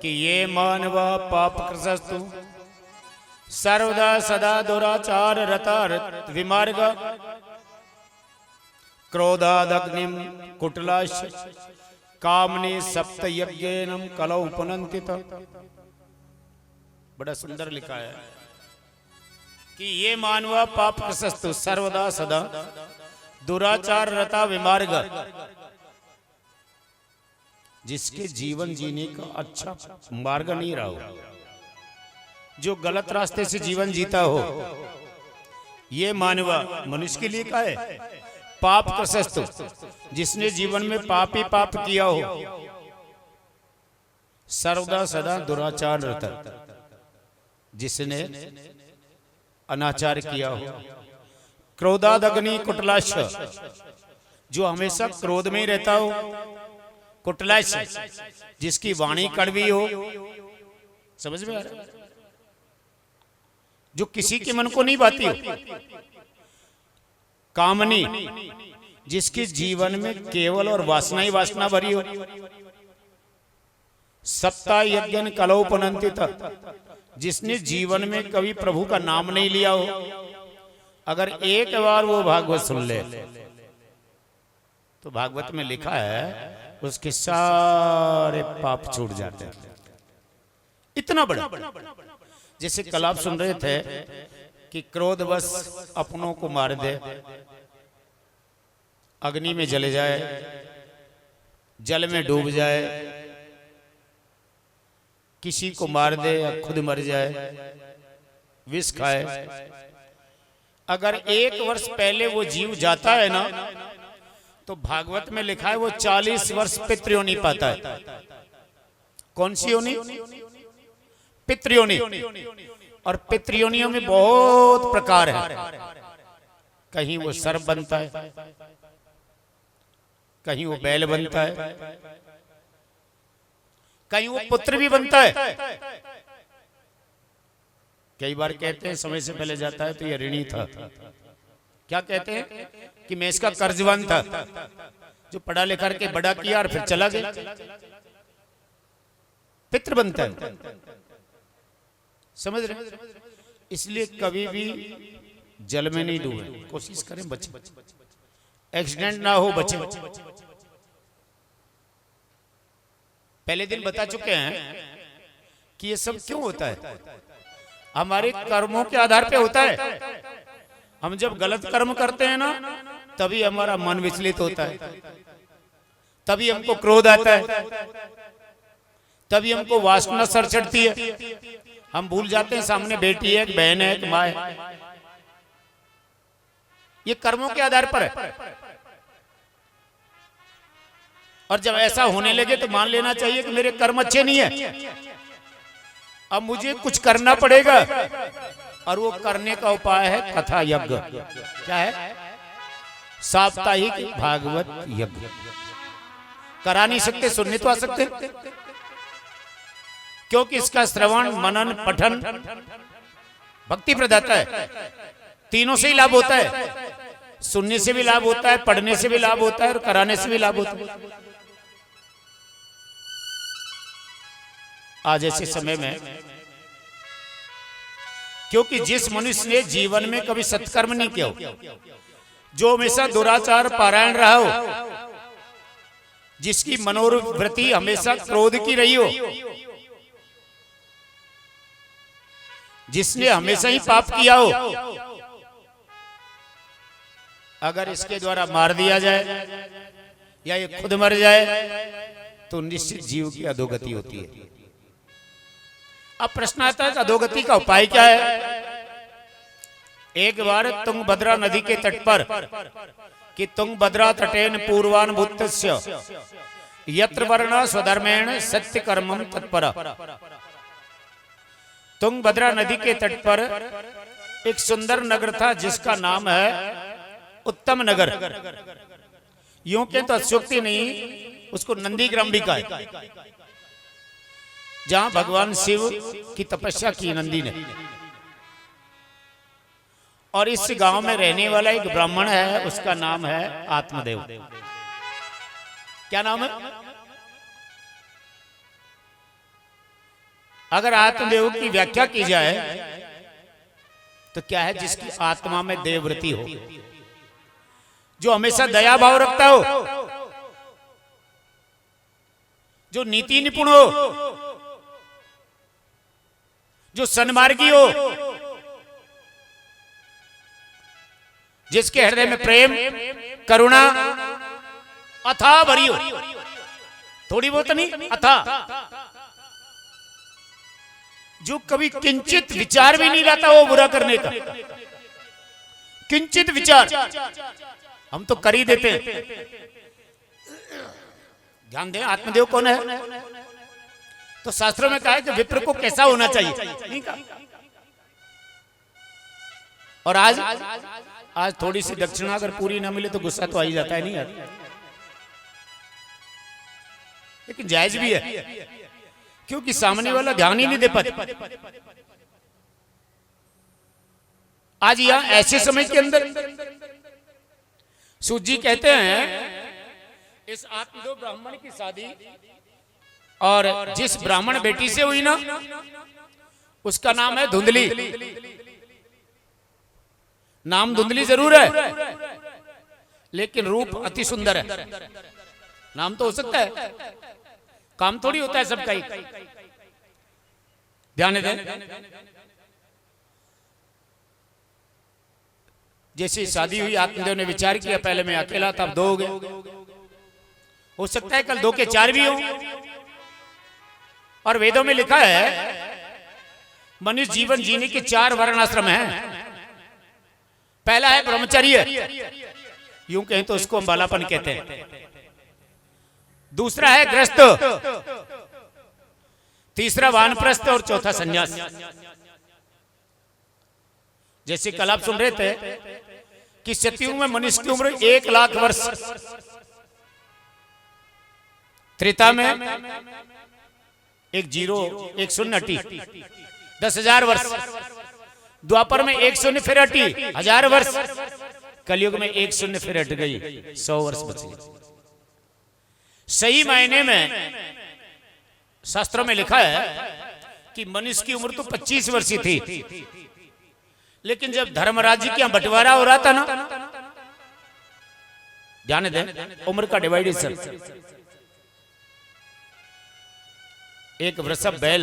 कि ये मानवा पाप कृतस्तु सर्वदा सदा दुराचार रता विमार्ग क्रोधादग्निम कुटलाश कामने सप्त यज्ञेनम कलौ पुनन्ति। बड़ा सुंदर लिखा है कि ये मानवा पाप कृतस्तु सर्वदा सदा दुराचार रता विमार्ग, जिसके जीवन जीने का अच्छा मार्ग नहीं रहा हो, जो गलत रास्ते से जीवन जीता हो, ये मानवा मनुष्य के लिए का है पाप कृतस्तु, जिसने जीवन में पाप ही पाप किया हो, सर्वदा सदा दुराचार रता, जिसने अनाचार किया हो, क्रोधादग्नि कुटलाश, जो हमेशा क्रोध में ही रहता हो, कुटलाश जिसकी वाणी कड़वी हो, समझ में आ रहा है, जो किसी के मन को नहीं भाती हो, कामनी जिसके जीवन में केवल और वासना ही वासना भरी हो, सप्ता यज्ञ कलोपनंति, जिसने जीवन में कभी प्रभु का नाम नहीं लिया हो, अगर एक बार वो भागवत सुन ले तो भागवत में लिखा है उसके सारे पाप छूट जाते हैं। इतना बड़ा, जैसे कल आप सुन रहे थे कि क्रोध बस अपनों को मार दे, अग्नि में जले जाए, जल में डूब जाए, किसी को मार दे या खुद मर जाए, विष खाए। अगर 1 वर्ष पहले वो जीव जाता है ना, तो भागवत में लिखा है वो 40 वर्ष पितृयोनि पाता है। कौन सी योनि? पितृयोनि। और पितृयोनियों में बहुत प्रकार है, कहीं वो सर्प बनता है, कहीं वो बैल बनता है, कहीं वो पुत्र भी बनता है। कई बार कहते हैं समय से पहले जाता है तो ये ऋणी था, क्या कहते हैं कि मैं इसका कर्जवान था, जो पढ़ा लिखा के बड़ा किया और फिर चला गया, पितृ बनता है। समझ रहे? इसलिए कभी भी जल में नहीं डूबे, कोशिश करें बचे, एक्सीडेंट ना हो, बचे। पहले दिन बता चुके हैं कि ये सब क्यों होता है, हमारे कर्मों के आधार पे होता है। हम जब गलत कर्म करते हैं ना, तभी हमारा मन विचलित होता है, तभी हमको क्रोध आता है, तभी हमको वासना सर चढ़ती है, हम भूल जाते हैं सामने बेटी है, एक बहन है, एक माँ है। ये कर्मों के आधार पर है। और जब ऐसा होने लगे तो मान लेना चाहिए कि मेरे कर्म अच्छे नहीं है, अब मुझे कुछ करना पड़ेगा। और वो करने का उपाय है कथा यज्ञ। क्या है? साप्ताहिक भागवत यज्ञ। करा नहीं सकते, सुनने तो आ सकते, क्योंकि इसका श्रवण, मनन, पठन भक्ति प्रदाता है। तीनों से ही लाभ होता है, सुनने से भी लाभ होता है, पढ़ने से भी लाभ होता है, और कराने से भी लाभ होता है। आज ऐसे समय में, क्योंकि जिस मनुष्य ने जीवन में कभी सत्कर्म नहीं किया हो, जो हमेशा दुराचार पारायण रहा हो, जिसकी मनोवृत्ति हमेशा क्रोध की रही हो, जिसने हमेशा ही पाप किया हो, अगर इसके द्वारा मार दिया जाए या ये खुद मर जाए तो निश्चित जीव की अधोगति होती है। अब प्रश्न आता है अधोगति का उपाय क्या है? एक बार तुंगभद्रा नदी के तट पर कि तुंगभद्रा तटेन पूर्वान भूतस्य यत्र वर्ण स्वधर्मेण सत्य कर्मम तत्पर। तुंगभद्रा नदी के तट पर एक सुंदर नगर था जिसका नाम है उत्तम नगर। यूं के तो अत्युक्ति नहीं, उसको नंदीग्राम भी कहा है, जहां भगवान शिव की तपस्या की नंदी ने। और इस गांव में रहने वाला एक ब्राह्मण है, उसका नाम है आत्मदेव। क्या नाम है? अगर आत्मदेव की व्याख्या की जाए तो क्या है? जिसकी आत्मा में देववृत्ति हो, जो हमेशा दया भाव रखता हो, जो नीति निपुण हो, जो सन्मार्गी हो, जिसके हृदय में प्रेम करुणा अथाह भरी हो, थोड़ी बहुत नहीं, अथाह, जो कभी किंचित विचार भी नहीं रहता वो बुरा करने का। किंचित विचार हम तो कर ही देते हैं। ध्यान दें, आत्मदेव कौन है? तो शास्त्रों में कहा है कि विप्र को कैसा होना चाहिए, नहीं कहा। और आज थोड़ी सी दक्षिणा अगर पूरी ना मिले तो गुस्सा तो आ ही जाता है, नहीं यार? लेकिन जायज भी है, क्योंकि सामने वाला ध्यान ही नहीं दे पाता। आज यहां ऐसे समय के अंदर सूत जी कहते हैं इस आत्मदेव ब्राह्मण की शादी और जिस ब्राह्मण बेटी से हुई ना, उसका नाम है धुंधली। नाम धुंधली जरूर है, लेकिन रूप अति सुंदर है। नाम तो हो सकता है, काम थोड़ी होता है सबका ही। ध्यान दें, जैसे शादी हुई, आत्मदेव ने विचार किया पहले मैं अकेला था, अब दो हो गए, हो सकता है कल दो के चार भी हो। और वेदों में लिखा है मनुष्य जीवन जीने के 4 वर्णाश्रम हैं। पहला है ब्रह्मचर्य, यूं कहें तो उसको बालापन कहते हैं। दूसरा है गृहस्थ, तीसरा वानप्रस्थ और चौथा संन्यास। जैसे कल आप सुन रहे थे कि सतयुग में मनुष्य की उम्र 1 लाख वर्ष, त्रेता में 1 शून्य अटी 10,000 वर्ष, द्वापर में 1 शून्य फिर अटी 1000 वर्ष, कलयुग में 1 शून्य फिर हट गई 100 वर्ष बच गई। सही मायने में शास्त्रों में लिखा है कि मनुष्य की उम्र तो 25 वर्ष ही थी, लेकिन जब धर्मराज का बंटवारा हो रहा था ना, ध्यान दें, उम्र का डिवाइडेशन, एक वृषभ बैल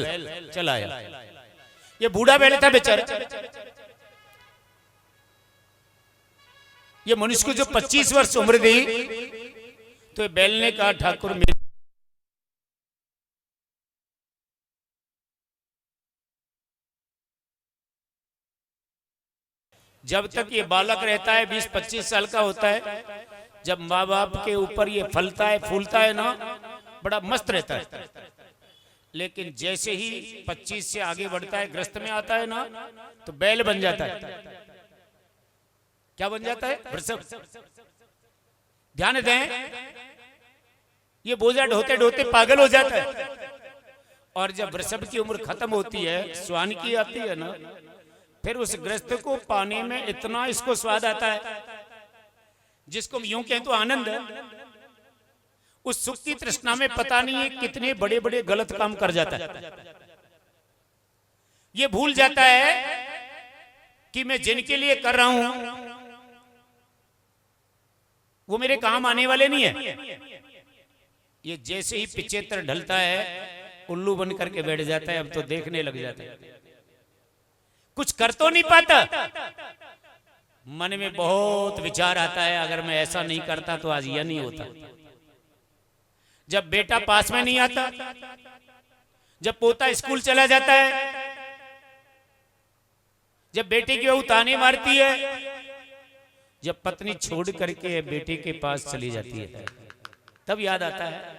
चला आया। ये बूढ़ा बैल था बेचारा। ये मनुष्य को जो 25 वर्ष उम्र दी, तो बैल ने कहा ठाकुर मेरे जब तक ये बालक रहता है 20-25 साल का होता है, जब माँ बाप के ऊपर ये फलता है फूलता है ना, बड़ा मस्त रहता है। लेकिन जैसे ही 25 से आगे बढ़ता है, ग्रस्त में आता है ना, तो बैल बन जाता है। क्या बन जाता है? वृषभ। ध्यान दें, ये बोझा ढोते ढोते पागल हो जाता है। और जब वृषभ की उम्र खत्म होती है, श्वान की आती है ना, फिर उस ग्रस्त को पाने में इतना इसको स्वाद आता है, जिसको यूं कहें तो आनंद है। उस सुख की तृष्णा में पता नहीं है कितने बड़े बड़े गलत काम कर जाता है। ये भूल जाता है कि मैं जिनके लिए कर रहा हूं वो मेरे काम आने वाले नहीं है। ये जैसे ही पिछेत्र ढलता है, उल्लू बन करके बैठ जाता है। अब तो देखने लग जाता है, कुछ कर तो नहीं पाता। मन में बहुत विचार आता है, अगर मैं ऐसा नहीं करता तो आज यह नहीं होता। जब बेटा पास में नहीं आता, जब पोता स्कूल चला जाता है, जब बेटे की बहू ताने मारती है, जब पत्नी छोड़ करके बेटे के पास चली जाती है, तब याद आता है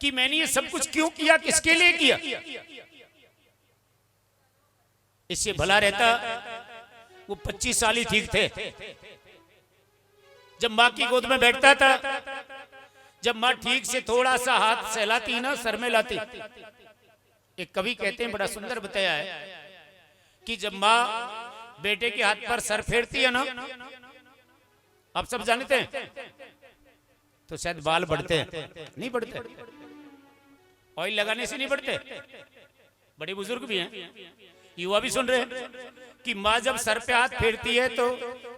कि मैंने ये सब कुछ क्यों किया, किसके लिए किया। इससे भला रहता वो 25 साल ही ठीक थे। जब माँ की गोद में बैठता था, जब माँ ठीक से थोड़ा सा हाथ सहलाती ना, सर में लाती। एक कवि कहते हैं, बड़ा सुंदर बताया है कि जब माँ बेटे के हाथ पर सर फेरती है ना, आप सब जानते हैं, तो शायद बाल बढ़ते हैं, नहीं बढ़ते। ऑयल लगाने से नहीं बढ़ते। बड़े बुजुर्ग भी हैं, युवा भी सुन रहे हैं कि माँ जब सर पे हाथ फेरती है तो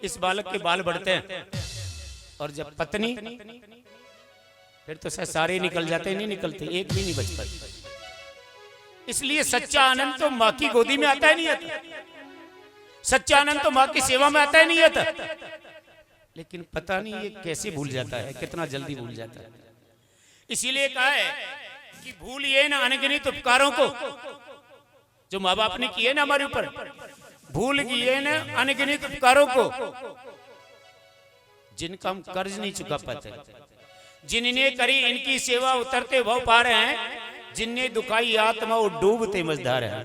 इस बालक के बाल बढ़ते हैं, और जब पत्नी, फिर तो शायद सारे निकल जाते हैं, नहीं निकलते, एक भी नहीं बच पाते। इसलिए सच्चा आनंद तो माँ की गोदी में आता है, नहीं आता। सच्चा आनंद तो माँ की सेवा में आता है, नहीं आता। लेकिन पता नहीं ये कैसे भूल जाता है, कितना जल्दी भूल जाता है। इसीलिए कहा है कि भूलिए ना अनगिनत उपकारों को जो माँ बाप ने किए ना हमारे ऊपर, भूल गए ना अनगिनत उपकारों को जिनका हम कर्ज नहीं चुका पाते। जिन्होंने करी इनकी सेवा उतरते भव पा रहे हैं, जिनने दुखाई आत्मा वो डूबते मझधार है।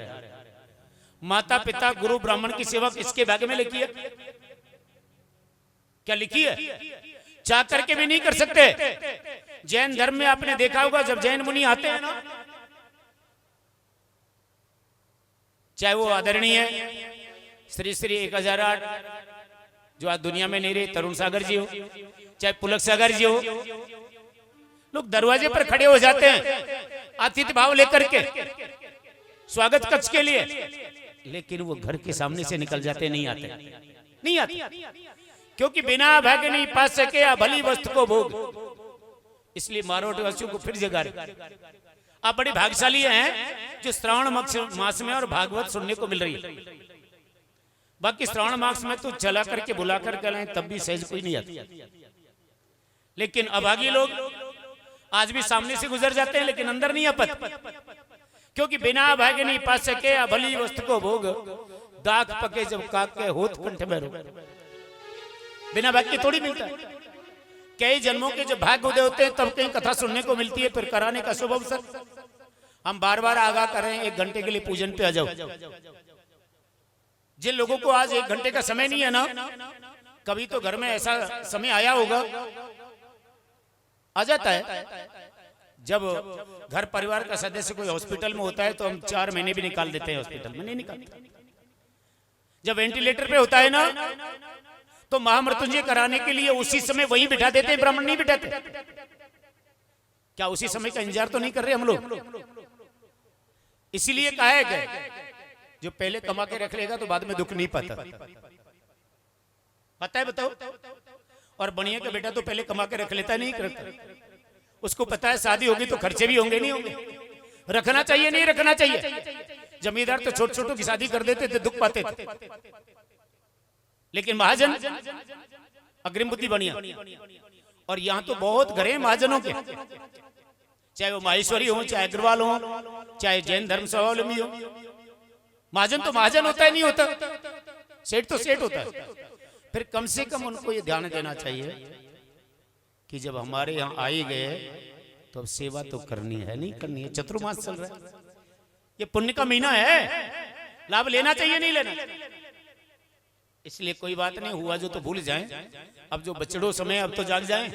माता पिता गुरु ब्राह्मण की सेवा किसके भाग्य में लिखी है? क्या लिखी है? चाह करके भी नहीं कर सकते। जैन धर्म में आपने देखा होगा, जब जैन मुनि आते हैं ना, चाहे वो आदरणीय श्री श्री 1008 जो आज दुनिया में नहीं रहे, तरुण सागर जी हो, चाहे पुलक सागर जी हो, लोग दरवाजे पर खड़े हो जाते हैं आतिथ्य भाव लेकर के स्वागत कक्ष के लिए, लेकिन वो घर के सामने से निकल जाते, नहीं आते, नहीं आते, क्योंकि बिना भाग्य नहीं पा सके या भली वस्तु को भोग। इसलिए मारवाड़वासियों को फिर जगा रहे, आप बड़े भाग्यशाली हैं जो श्रावण मास में और भागवत सुनने को मिल रही है। बाकी श्रावण मास में तो चला करके बुला करके लाए, तब भी सहज कोई नहीं आता। लेकिन अभागी लोग आज भी सामने से गुजर जाते हैं, लेकिन अंदर नहीं आ पाते, क्योंकि बिना भाग्य नहीं पा सके या भली वस्तु को भोग। दाग पके जब काक के होत कंठ में रो, बिना भाग्य थोड़ी मिलता है। कई जन्मों के जब भाग्य उदय होते हैं तब कहीं कथा सुनने को मिलती है, फिर कराने का शुभ अवसर। हम बार बार आगाह कर रहे हैं, 1 घंटे के लिए पूजन पे आ जाओ। जिन लोगों को आज 1 घंटे का समय नहीं है ना, कभी तो घर में ऐसा समय आया होगा, आ जाता है। जब घर परिवार का सदस्य कोई हॉस्पिटल में होता है तो हम 4 महीने भी निकाल देते हैं, हॉस्पिटल में नहीं निकालते। जब वेंटिलेटर पे होता है ना, तो महामृत्युंजय कराने के लिए उसी समय वहीं बिठा देते हैं, ब्राह्मण नहीं बिठाते। क्या उसी समय का इंतजार तो नहीं कर रहे हम लोग? इसीलिए कहा है कि जो पहले कमा के रख लेगा तो बाद में दुख नहीं पाता। पता है, बताओ? और बढ़िया का बेटा तो पहले कमा के रख लेता, नहीं करता। उसको पता है शादी होगी तो खर्चे भी होंगे, नहीं होंगे, रखना चाहिए, नहीं रखना चाहिए। जमींदार तो छोटे छोटों की शादी कर देते थे, दुख पाते थे, लेकिन महाजन अग्रिम बुद्धि बढ़िया। और यहाँ तो बहुत घर हैं महाजनों के, चाहे वो माहेश्वरी हो, चाहे अग्रवाल हो, चाहे जैन धर्म स्वावलंबी हो। महाजन तो महाजन होता है, नहीं होता, सेठ तो सेठ होता है। फिर कम से कम उनको ये ध्यान देना चाहिए कि जब हमारे यहाँ आए गए तो अब सेवा तो करनी है, नहीं करनी है। चतुर्मास चल रहा है, ये पुण्य का महीना है, लाभ लेना चाहिए, नहीं लेना। इसलिए कोई बात नहीं, हुआ जो तो भूल जाएं। अब जो बचड़ो समय अब तो जाग जाएं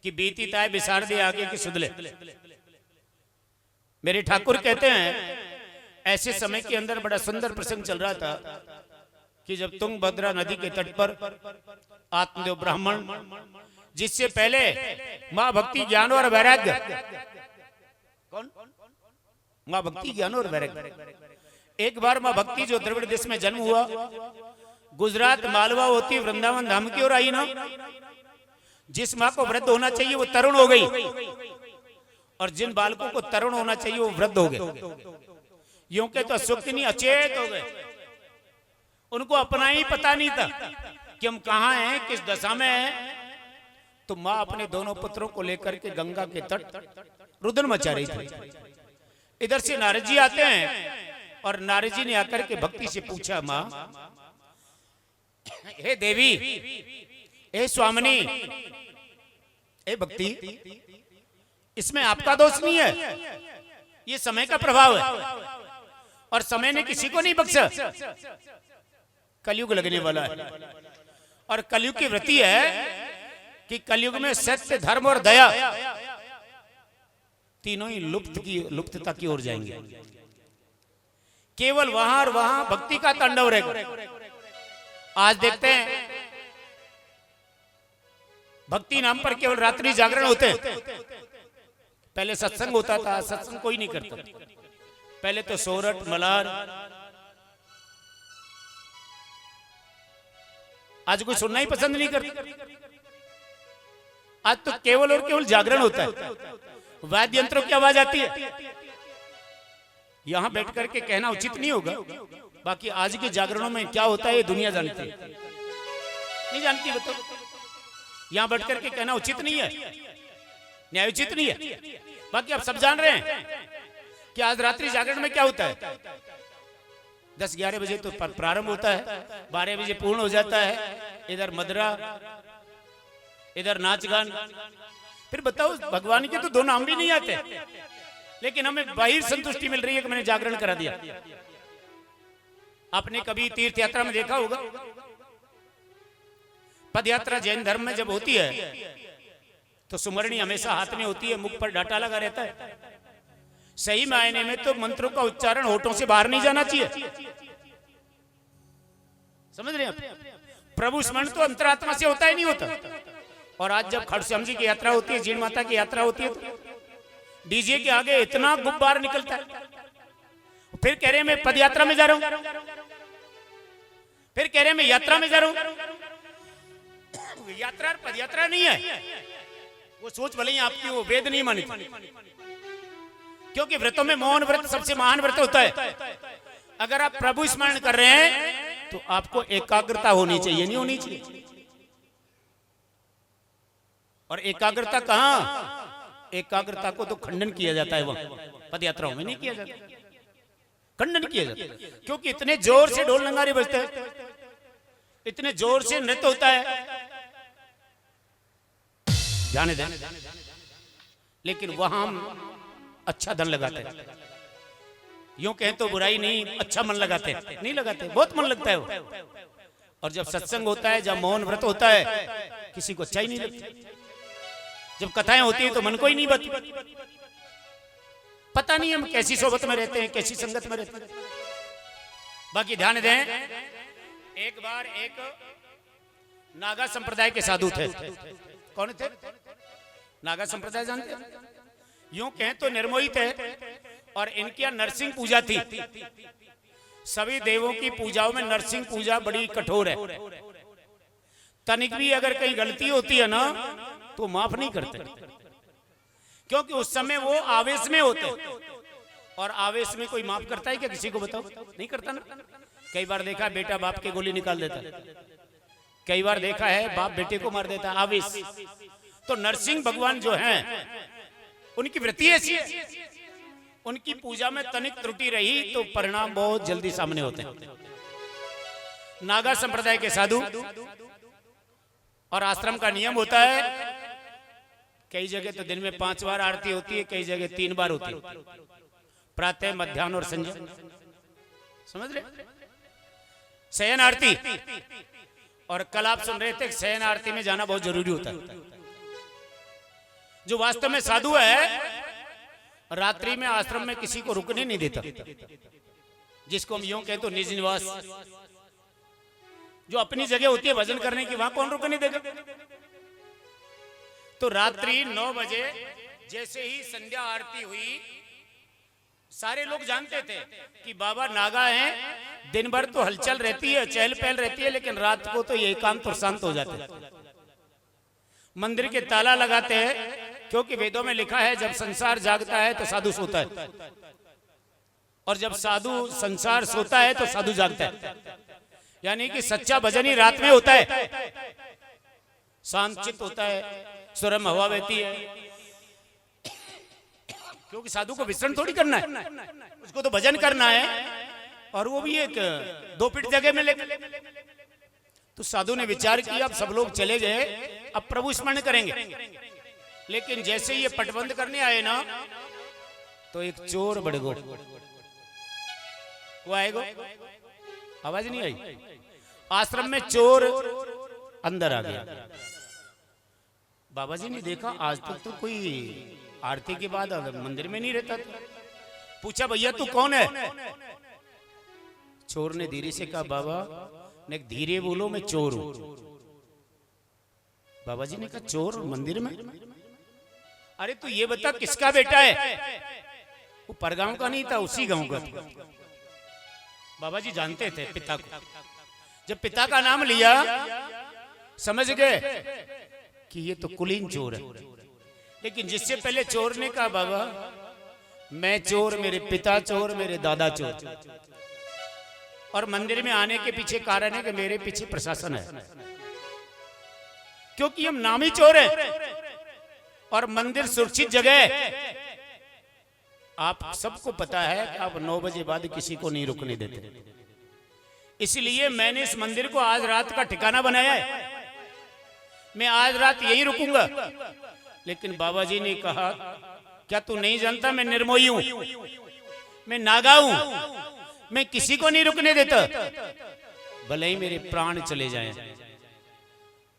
कि बीती ताय बिसार दे आगे की सुधले। मेरे ठाकुर कहते हैं, ऐसे समय के अंदर बड़ा सुंदर प्रसंग चल रहा था कि जब तुंगभद्रा नदी के तट पर आत्मदेव ब्राह्मण, जिससे पहले माँ भक्ति ज्ञान और वैराग्य, कौन? माँ भक्ति ज्ञान और वैराग्य। एक बार माँ भक्ति जो द्रविड़ देश में जन्म हुआ, गुजरात मालवा होती वृंदावन धाम की ओर आई ना, जिस माँ को वृद्ध होना चाहिए वो तरुण हो गई, और जिन बालकों को तरुण होना चाहिए वो वृद्ध हो गए। यूं के तो सुक्त नहीं, अचेत हो गए। उनको अपना ही पता नहीं था कि हम कहाँ हैं, किस दशा में हैं। तो माँ अपने दोनों पुत्रों को लेकर के गंगा के तट रुदन मचा रही थी। इधर से नारद जी आते हैं और नारद जी ने आकर के भक्ति से पूछा, मां, हे देवी, हे स्वामिनी, हे भक्ति, इसमें आपका दोष नहीं है, ये समय का प्रभाव है और समय ने किसी को नहीं बख्शा। कलयुग लगने वाला है और कलयुग की वृत्ति है कि कलयुग में सत्य, धर्म और दया तीनों ही लुप्तता की ओर जाएंगे। केवल वहां और वहां भक्ति का तांडव रहेगा। आज देखते हैं भक्ति नाम पर केवल रात्रि जागरण होते हैं। पहले सत्संग होता था, सत्संग कोई नहीं करता। पहले तो सोरठ, मलार, आज कोई सुनना ही पसंद नहीं करता। आज तो केवल और केवल जागरण होता है, वाद्य यंत्रों की आवाज आती है। यहां बैठ करके कहना उचित नहीं होगा, बाकी आज के जागरणों में क्या होता है ये दुनिया जानती है, नहीं जानती। बताओ, यहां बैठ करके कहना उचित नहीं है, न्यायोचित नहीं है। बाकी आप सब जान रहे हैं कि आज रात्रि जागरण में क्या होता है। 10-11 बजे तो प्रारंभ होता है, 12 बजे पूर्ण हो जाता है। इधर मदरा, इधर नाच गान। फिर बताओ, भगवान के तो 2 नाम भी नहीं आते, लेकिन हमें बाहिर संतुष्टि मिल रही है कि मैंने जागरण करा दिया। आपने कभी तीर्थ यात्रा में देखा होगा, पद यात्रा जैन धर्म में जब होती है तो सुमरणी हमेशा हाथ में होती है, मुख पर डाटा लगा रहता है। सही मायने में तो मंत्रों का उच्चारण होठों से बाहर नहीं जाना चाहिए। समझ रहे हैं आप? प्रभु स्मरण तो अंतरात्मा से होता ही नहीं होता। और आज जब खड़श्याम जी की यात्रा होती है, जीण माता की यात्रा होती है, तो डीजे के आगे इतना गुब्बार निकलता है। फिर कह रहे हैं मैं पद यात्रा में जा रहा हूं, फिर कह रहे हैं मैं यात्रा में जा रहा हूं। यात्रा पद यात्रा नहीं है, वो सोच भले ही आपकी, वो वेद नहीं मानी। क्योंकि व्रतों में मौन व्रत सबसे महान व्रत होता है। अगर आप प्रभु स्मरण कर रहे हैं तो आपको एकाग्रता होनी चाहिए, नहीं होनी चाहिए। और एकाग्रता कहां? एकाग्रता को तो खंडन किया जाता है, वहां पद यात्राओं में नहीं किया जाता, खंडन किया जाता है। क्योंकि इतने जोर से ढोल नगारे बजते हैं, इतने जोर से नृत्य होता है, जाने दें। लेकिन वहां हम अच्छा धन लगाते हैं। यूं कहें तो बुराई नहीं, अच्छा मन लगाते नहीं लगाते, बहुत मन लगता है वो। और जब सत्संग होता है, जब मौन व्रत होता है, किसी को अच्छा ही नहीं लगता। जब कथाएं होती हैं तो मन को ही नहीं बती। पता नहीं हम कैसी सोबत में रहते हैं, कैसी संगत में रहते हैं। बाकी ध्यान दें, एक बार एक नागा संप्रदाय के साधु थे। कौन थे? नागा संप्रदाय जानते हैं? यूं कहें तो निर्मोही थे और इनकी यहाँ नरसिंह पूजा थी। सभी देवों की पूजाओं में नरसिंह पूजा बड़ी कठोर है। तनिक भी अगर कहीं गलती होती है ना तो माफ नहीं करते, क्योंकि उस समय वो आवेश में होते। और आवेश में कोई माफ करता है क्या? किसी को बताओ, नहीं करता ना। कई बार देखा बेटा बाप के गोली निकाल देता, कई बार देखा है बाप बेटे को मार देता, आवेश। तो नरसिंह भगवान जो हैं, उनकी वृत्ति ऐसी है, उनकी पूजा में तनिक त्रुटि रही तो परिणाम बहुत जल्दी सामने होते हैं। नागा संप्रदाय के साधु, और आश्रम का नियम होता है, कई जगह तो दिन में 5 बार आरती होती है, कई जगह 3 बार होती है, प्रातः, मध्याह्न और संध्या। समझ रहे? शयन आरती, और कल आप सुन रहे थे शयन आरती में जाना बहुत जरूरी होता है। जो वास्तव में साधु है, रात्रि में आश्रम में किसी को रुकने नहीं देता, जिसको हम यूं कहें तो निज निवास। जो अपनी जगह होती है भजन करने की, वहां कौन रुकने देगा? तो रात्रि 9 बजे जैसे ही संध्या आरती हुई, सारे लोग जानते थे कि बाबा नागा हैं। दिन भर तो हलचल रहती है, चहल पहल रहती है, लेकिन रात को तो ये एकांत और शांत हो जाते हैं। मंदिर के ताला लगाते हैं, क्योंकि वेदों में लिखा है जब संसार जागता है तो साधु सोता है, और जब साधु संसार सोता है तो साधु जागता है। यानी कि सच्चा भजन ही रात में होता है, शांत चित्त होता है, सुरम हवा बहती है। क्योंकि साधु को विश्राम थोड़ी करना है, उसको तो भजन करना है। और वो भी एक 2 फीट जगह में लेकर। तो साधु ने विचार किया अब सब लोग चले गए, अब प्रभु स्मरण करेंगे। लेकिन जैसे ये पटबंद करने आए ना, तो एक चोर बढ़ गो। वो आएगो, आवाज नहीं आई। आश्रम में चोर अंदर आ गया। बाबा जी ने देखा आज तक तो कोई आरती के बाद मंदिर में नहीं रहता था। पूछा भैया तू कौन है? चोर ने धीरे से कहा बाबा ने धीरे बोलो मैं चोर हूं। बाबा जी ने कहा चोर मंदिर में? अरे तू ये बता किसका बेटा है? वो परगांव का नहीं था, उसी गांव का था। बाबा जी जानते थे पिता को। जब पिता का नाम लिया समझ गए कि ये तो कुलीन चोर है। लेकिन जिससे पहले चोर ने कहा बाबा मैं चोर, मेरे पिता चोर, मेरे दादा चोर, और मंदिर में आने के पीछे कारण है कि मेरे पीछे प्रशासन है, क्योंकि हम नामी चोर हैं और मंदिर सुरक्षित जगह है। आप सबको पता है कि आप 9 बजे बाद किसी को नहीं रुकने देते, इसलिए मैंने इस मंदिर को आज रात का ठिकाना बनाया है। मैं आज रात यहीं रुकूंगा। लेकिन बाबा जी ने कहा क्या तू नहीं जानता मैं निर्मोही हूं, मैं नागा हूं, मैं किसी को नहीं रुकने देता, भले ही मेरे प्राण चले जाएं।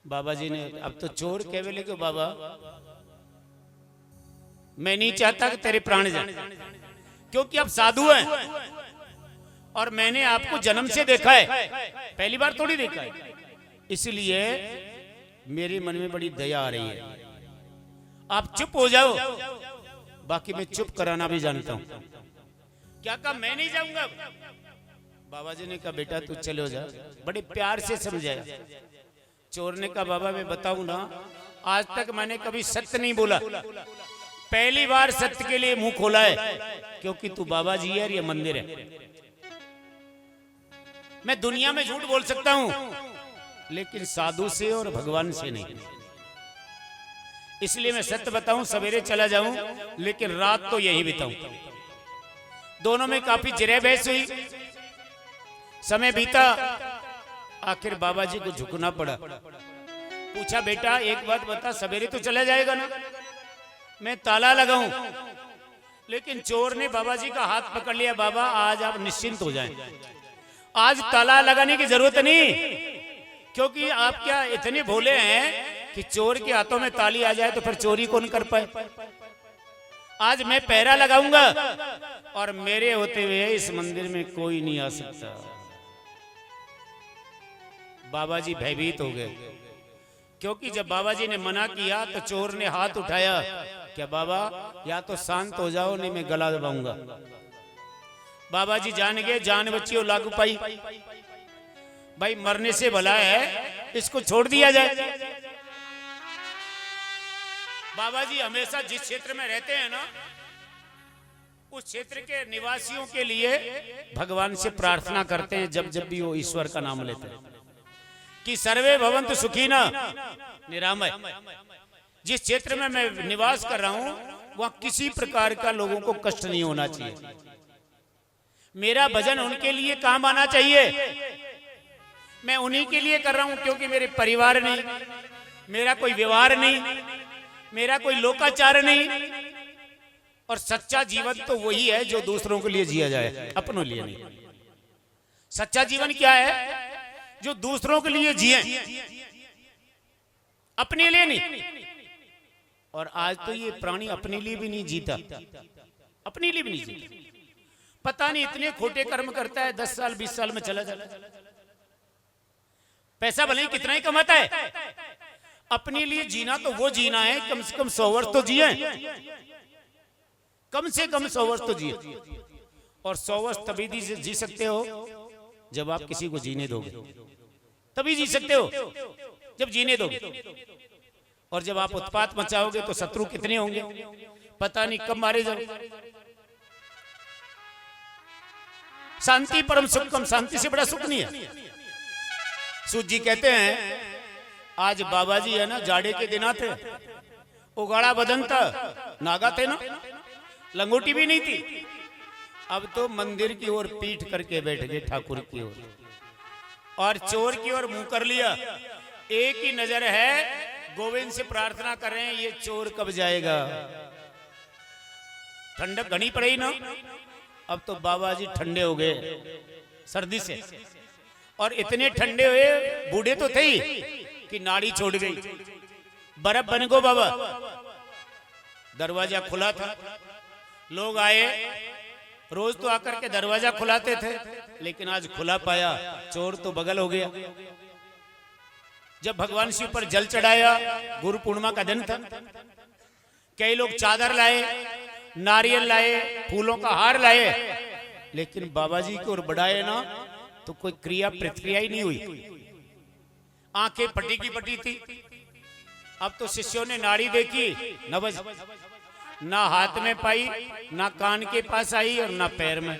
बाबा जी ने अब तो चोर कह बोले कि बाबा मैं नहीं चाहता कि तेरे प्राण जाएं, क्योंकि आप साधु हैं और मैंने आपको जन्म से देखा है, पहली बार थोड़ी देखा है, इसलिए मेरे मन में बड़ी दया आ रही है। आप चुप हो जाओ, बाकी मैं चुप कराना भी जानता हूं। क्या कहा मैं नहीं जाऊंगा? बाबा जी ने कहा बेटा तू चलो जा, बड़े प्यार से समझाया। चोर ने कहा बाबा मैं बताऊं ना, आज तक मैंने कभी सत्य नहीं बोला, पहली बार सत्य के लिए मुंह खोला है, क्योंकि तू बाबा जी है और ये मंदिर है। मैं दुनिया में झूठ बोल सकता हूं, लेकिन साधु से और भगवान से नहीं। इसलिए मैं सत्य बताऊं, सवेरे चला जाऊं, लेकिन रात तो यही बिताऊं। दोनों में काफी जिरे बहस हुई, समय बीता, आखिर बाबा जी को झुकना पड़ा। पूछा बेटा एक बात बता, सवेरे तो चला जाएगा ना? मैं ताला लगाऊं? लेकिन चोर ने बाबा जी का हाथ पकड़ लिया। बाबा आज आप निश्चिंत हो जाएं, आज ताला लगाने की जरूरत नहीं, क्योंकि आप क्या इतने भोले हैं कि चोर के हाथों में ताली आ जाए तो फिर चोरी कौन कर पाए। आज मैं पहरा लगाऊंगा और मेरे होते हुए इस मंदिर में कोई नहीं आ सकता। बाबा जी भयभीत हो गए, क्योंकि जब बाबा जी ने मना किया तो चोर ने हाथ उठाया। क्या बाबा या तो शांत हो जाओ, नहीं मैं गला दबाऊंगा। बाबा जी जान गए, जान बच्चियों लागू पाई। भाई मरने से भला है इसको छोड़ दिया जाए। बाबा जी हमेशा जिस क्षेत्र में रहते हैं ना, उस क्षेत्र के निवासियों के लिए भगवान से प्रार्थना करते हैं जब जब भी वो ईश्वर का नाम लेते हैं कि सर्वे भवन्तु सुखिनः निरामय। जिस क्षेत्र में मैं निवास कर रहा हूं वहां किसी प्रकार का लोगों को कष्ट नहीं होना चाहिए। मेरा भजन उनके लिए काम आना चाहिए। मैं उन्हीं के लिए कर रहा हूं, क्योंकि मेरे परिवार नहीं, मेरा कोई व्यवहार नहीं, मेरा कोई लोकाचार नहीं। और सच्चा जीवन तो वही है जो दूसरों के लिए जिया जाए, अपनों लिए नहीं। सच्चा जीवन क्या है? जो दूसरों के लिए जिए, अपने लिए नहीं। और आज तो ये प्राणी अपने लिए भी नहीं जीता, अपने लिए भी नहीं जीता। पता नहीं इतने खोटे कर्म करता है, 10 साल 20 साल में चला जाता। पैसा भले ही कितना ही कमाता है, अपने लिए जीना तो वो जीना है, कम से कम 100 वर्ष तो जिए, कम से कम 100 वर्ष तो जिए। और 100 वर्ष तभी जी सकते हो जब आप किसी को जीने दोगे, तभी जी सकते हो जब जीने दोगे। और जब आप उत्पात मचाओगे तो शत्रु कितने होंगे पता नहीं, कब मारे जाओ। शांति परम सुखम, शांति से बड़ा सुख नहीं है। सूत जी कहते हैं आज बाबा जी है ना, जाड़े के दिन थे, उगाड़ा बदन था, नागा थे ना, लंगोटी भी नहीं थी। अब तो मंदिर की ओर पीठ करके बैठ गए ठाकुर की ओर, और चोर की ओर मुंह कर लिया। एक ही नजर है, गोविंद से प्रार्थना कर रहे हैं, ये चोर कब जाएगा। ठंडक घनी पड़ी ना, अब तो बाबा जी ठंडे हो गए सर्दी से, और इतने ठंडे हुए, बूढ़े तो थे ही कि नाड़ी छोड़ गई, बर्फ बन गो बाबा। दरवाजा खुला था, लोग आए, रोज तो आकर के दरवाजा खुलाते थे, लेकिन आज खुला पाया, चोर तो बगल हो गया। जब भगवान शिव पर जल चढ़ाया, गुरु पूर्णिमा का दिन था, कई लोग चादर लाए, नारियल लाए, फूलों का हार लाए, लेकिन बाबा जी की ओर बढ़ाए ना तो कोई क्रिया प्रतिक्रिया ही नहीं हुई। आंखें फटी की फटी थी। अब तो शिष्यों ने नाड़ी देखी, नवज ना हाथ में पाई, ना कान के पास आई, और ना पैर में।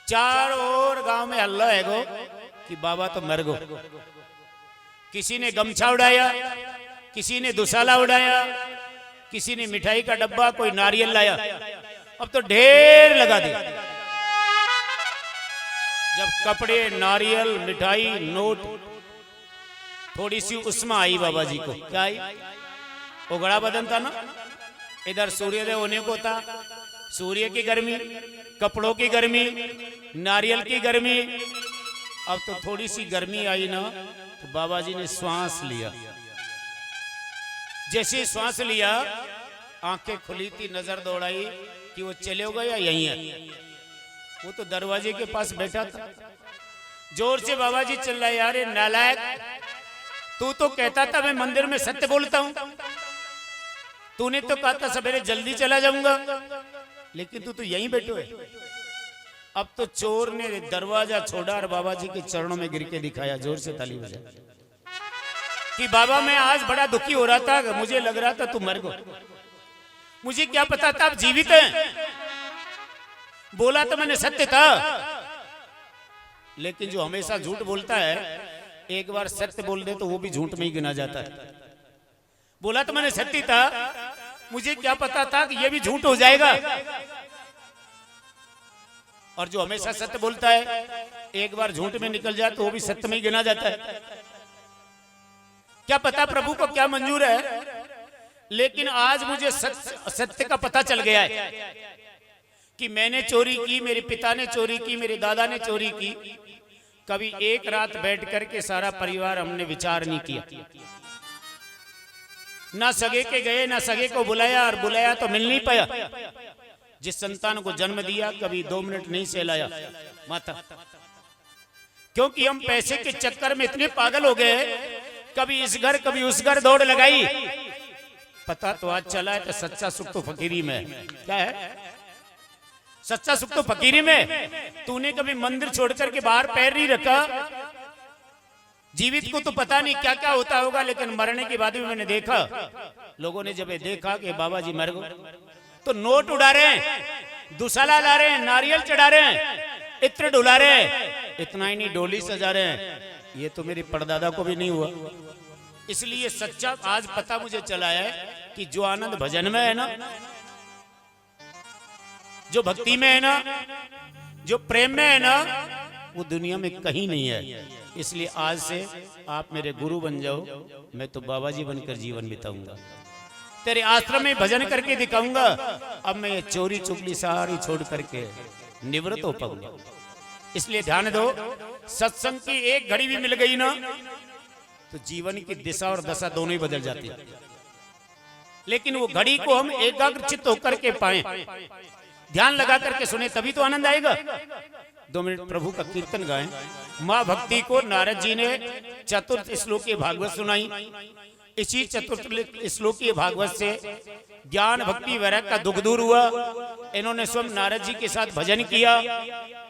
चारों ओर गांव में हल्ला है गो कि बाबा तो मर गो। किसी ने गमछा उड़ाया, किसी ने दुसाला उड़ाया, किसी ने मिठाई का डब्बा, कोई नारियल लाया। अब तो ढेर लगा दिया। जब कपड़े, नारियल, मिठाई, नोट, थोड़ी सी उस्मा आई बाबा जी को। क्या आई? उगड़ा बदन था ना, इधर सूर्योदय होने को था, सूर्य की गर्मी, कपड़ों की गर्मी, नारियल की गर्मी। अब तो थोड़ी सी गर्मी आई ना, तो बाबा जी ने श्वास लिया। जैसे श्वास लिया, आंखें खुली थी, नजर दौड़ाई कि वो चले होगा या यहीं है। वो तो दरवाजे के पास बैठा था। जोर से बाबा जी चिल्लाए, अरे नालायक, तू तो कहता था मैं मंदिर में सत्य बोलता हूं, तूने तो कहा था सवेरे जल्दी चला जाऊंगा, लेकिन तू तो यहीं बैठो है। अब तो चोर ने दरवाजा छोड़ा और बाबा जी के चरणों में गिर के दिखाया, जोर से ताली बजा, कि बाबा मैं आज बड़ा दुखी हो रहा था, मुझे लग रहा था तू मर गो, मुझे क्या पता था आप जीवित हैं। बोला तो मैंने सत्य था, लेकिन जो हमेशा झूठ बोलता है, एक बार सत्य बोल दे तो वो भी झूठ में ही गिना जाता है। बोला तो मैंने सत्य था, मुझे क्या पता था कि ये भी झूठ हो जाएगा। और जो हमेशा सत्य बोलता है, एक बार झूठ में निकल जाए तो वो भी सत्य में ही गिना जाता है। क्या पता प्रभु को क्या मंजूर है, लेकिन आज मुझे सत्य का पता चल गया है कि मैंने चोरी की, मेरे पिता ने चोरी की, मेरे दादा ने चोरी की। कभी एक रात बैठ करके सारा परिवार हमने विचार नहीं किया, ना सगे के गए, ना सगे को बुलाया, और बुलाया तो मिल नहीं पाया। जिस संतान को जन्म दिया, कभी 2 मिनट नहीं सहलाया माता, क्योंकि हम पैसे के चक्कर में इतने पागल हो गए, कभी इस घर कभी उस घर दौड़ लगाई। पता तो आज चला है कि सच्चा सुख तो फकीरी में है। क्या है? सच्चा सुख तो फकीरी में। तूने कभी मंदिर छोड़ करके बाहर पैर नहीं रखा। जीवित को तो पता नहीं क्या क्या होता होगा, लेकिन मरने के बाद भी मैंने देखा, लोगों ने जब ये देखा कि बाबा जी मर गए, तो नोट उड़ा रहे हैं, दुसाला ला रहे हैं, नारियल चढ़ा रहे हैं, इत्र डुला रहे हैं, इतना ही नहीं डोली सजा रहे हैं। ये तो मेरे परदादा को भी नहीं हुआ। इसलिए सच्चा आज पता मुझे चला है कि जो आनंद भजन में है ना, जो भक्ति में है ना, जो प्रेम में है ना, वो दुनिया में कहीं नहीं है। इसलिए आज से आप मेरे गुरु बन जाओ, मैं तो बाबा जी बनकर जीवन बिताऊंगा, तेरे आश्रम में भजन करके दिखाऊंगा। अब मैं ये चोरी चुगली सारी छोड़ करके निवृत्त हो पाऊंगा। इसलिए ध्यान दो, सत्संग की एक घड़ी भी मिल गई ना, तो जीवन की दिशा और दशा दोनों ही बदल जाती है। लेकिन वो घड़ी को हम एकाग्रचित्त होकर के पाए, ध्यान लगा करके सुने, तभी तो आनंद आएगा। 2 मिनट प्रभु का कीर्तन गाएं। माँ भक्ति को नारद जी ने चतुर्थ श्लोकीय भागवत सुनाई। इसी चतुर्थ श्लोकीय भागवत से ज्ञान भक्ति वैराग्य का दुख दूर हुआ। इन्होंने स्वयं नारद जी के साथ भजन किया।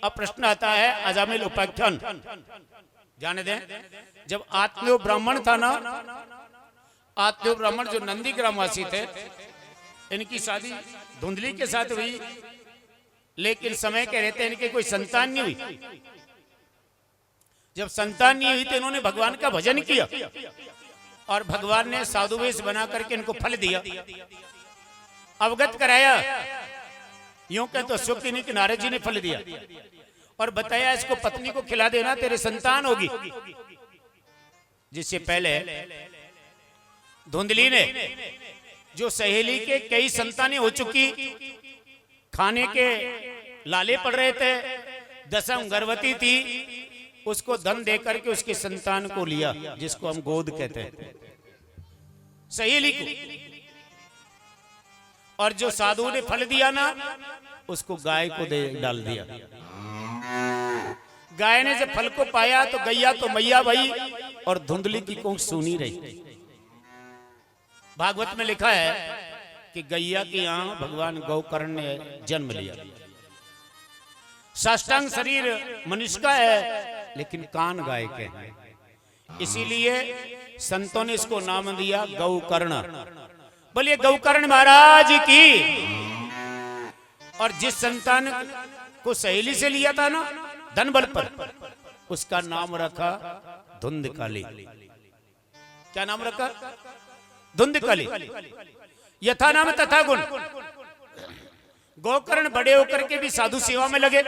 अब प्रश्न आता है अजामिल उपाख्यान, जाने दें। जब आत्मेय ब्राह्मण था ना, आत्मेय ब्राह्मण जो नंदी ग्रामवासी थे, इनकी शादी धुंधली के साथ हुई, लेकिन समय के रहते इनके कोई संतान नहीं हुई। जब संतान नहीं हुई तो इन्होंने भगवान का भजन किया, और भगवान ने साधु वेश बना करके इनको फल दिया, अवगत कराया यूं कह तो सुख नहीं कि नारद जी ने फल दिया और बताया इसको पत्नी को खिला देना, तेरे संतान होगी। जिससे पहले धुंधली ने जो सहेली के कई संतानें हो चुकी, खाने के लाले पड़ रहे थे, दसम गर्भवती थी, उसको धन देकर के उसके संतान को लिया, जिसको हम गोद कहते हैं, सहेली को। और जो साधु ने फल दिया ना, उसको गाय को दे डाल दिया। गाय ने जब फल को पाया तो गैया तो मैया भई और धुंधली की कोख सूनी रही। भागवत में लिखा है कि गैया के यहां भगवान गौकर्ण ने जन्म लिया। साष्टांग शरीर मनुष्य का है, लेकिन कान गाय के हैं, इसीलिए संतों ने इसको नाम दिया गौकर्ण। बोलिए गौकर्ण महाराज की। और जिस संतान को सहेली से लिया था ना धन बल पर, उसका नाम रखा धुंधकाली। क्या नाम रखा? धुंधकाली। यथा नाम तथा गुण। गोकर्ण बड़े होकर के भी साधु सेवा में लगे।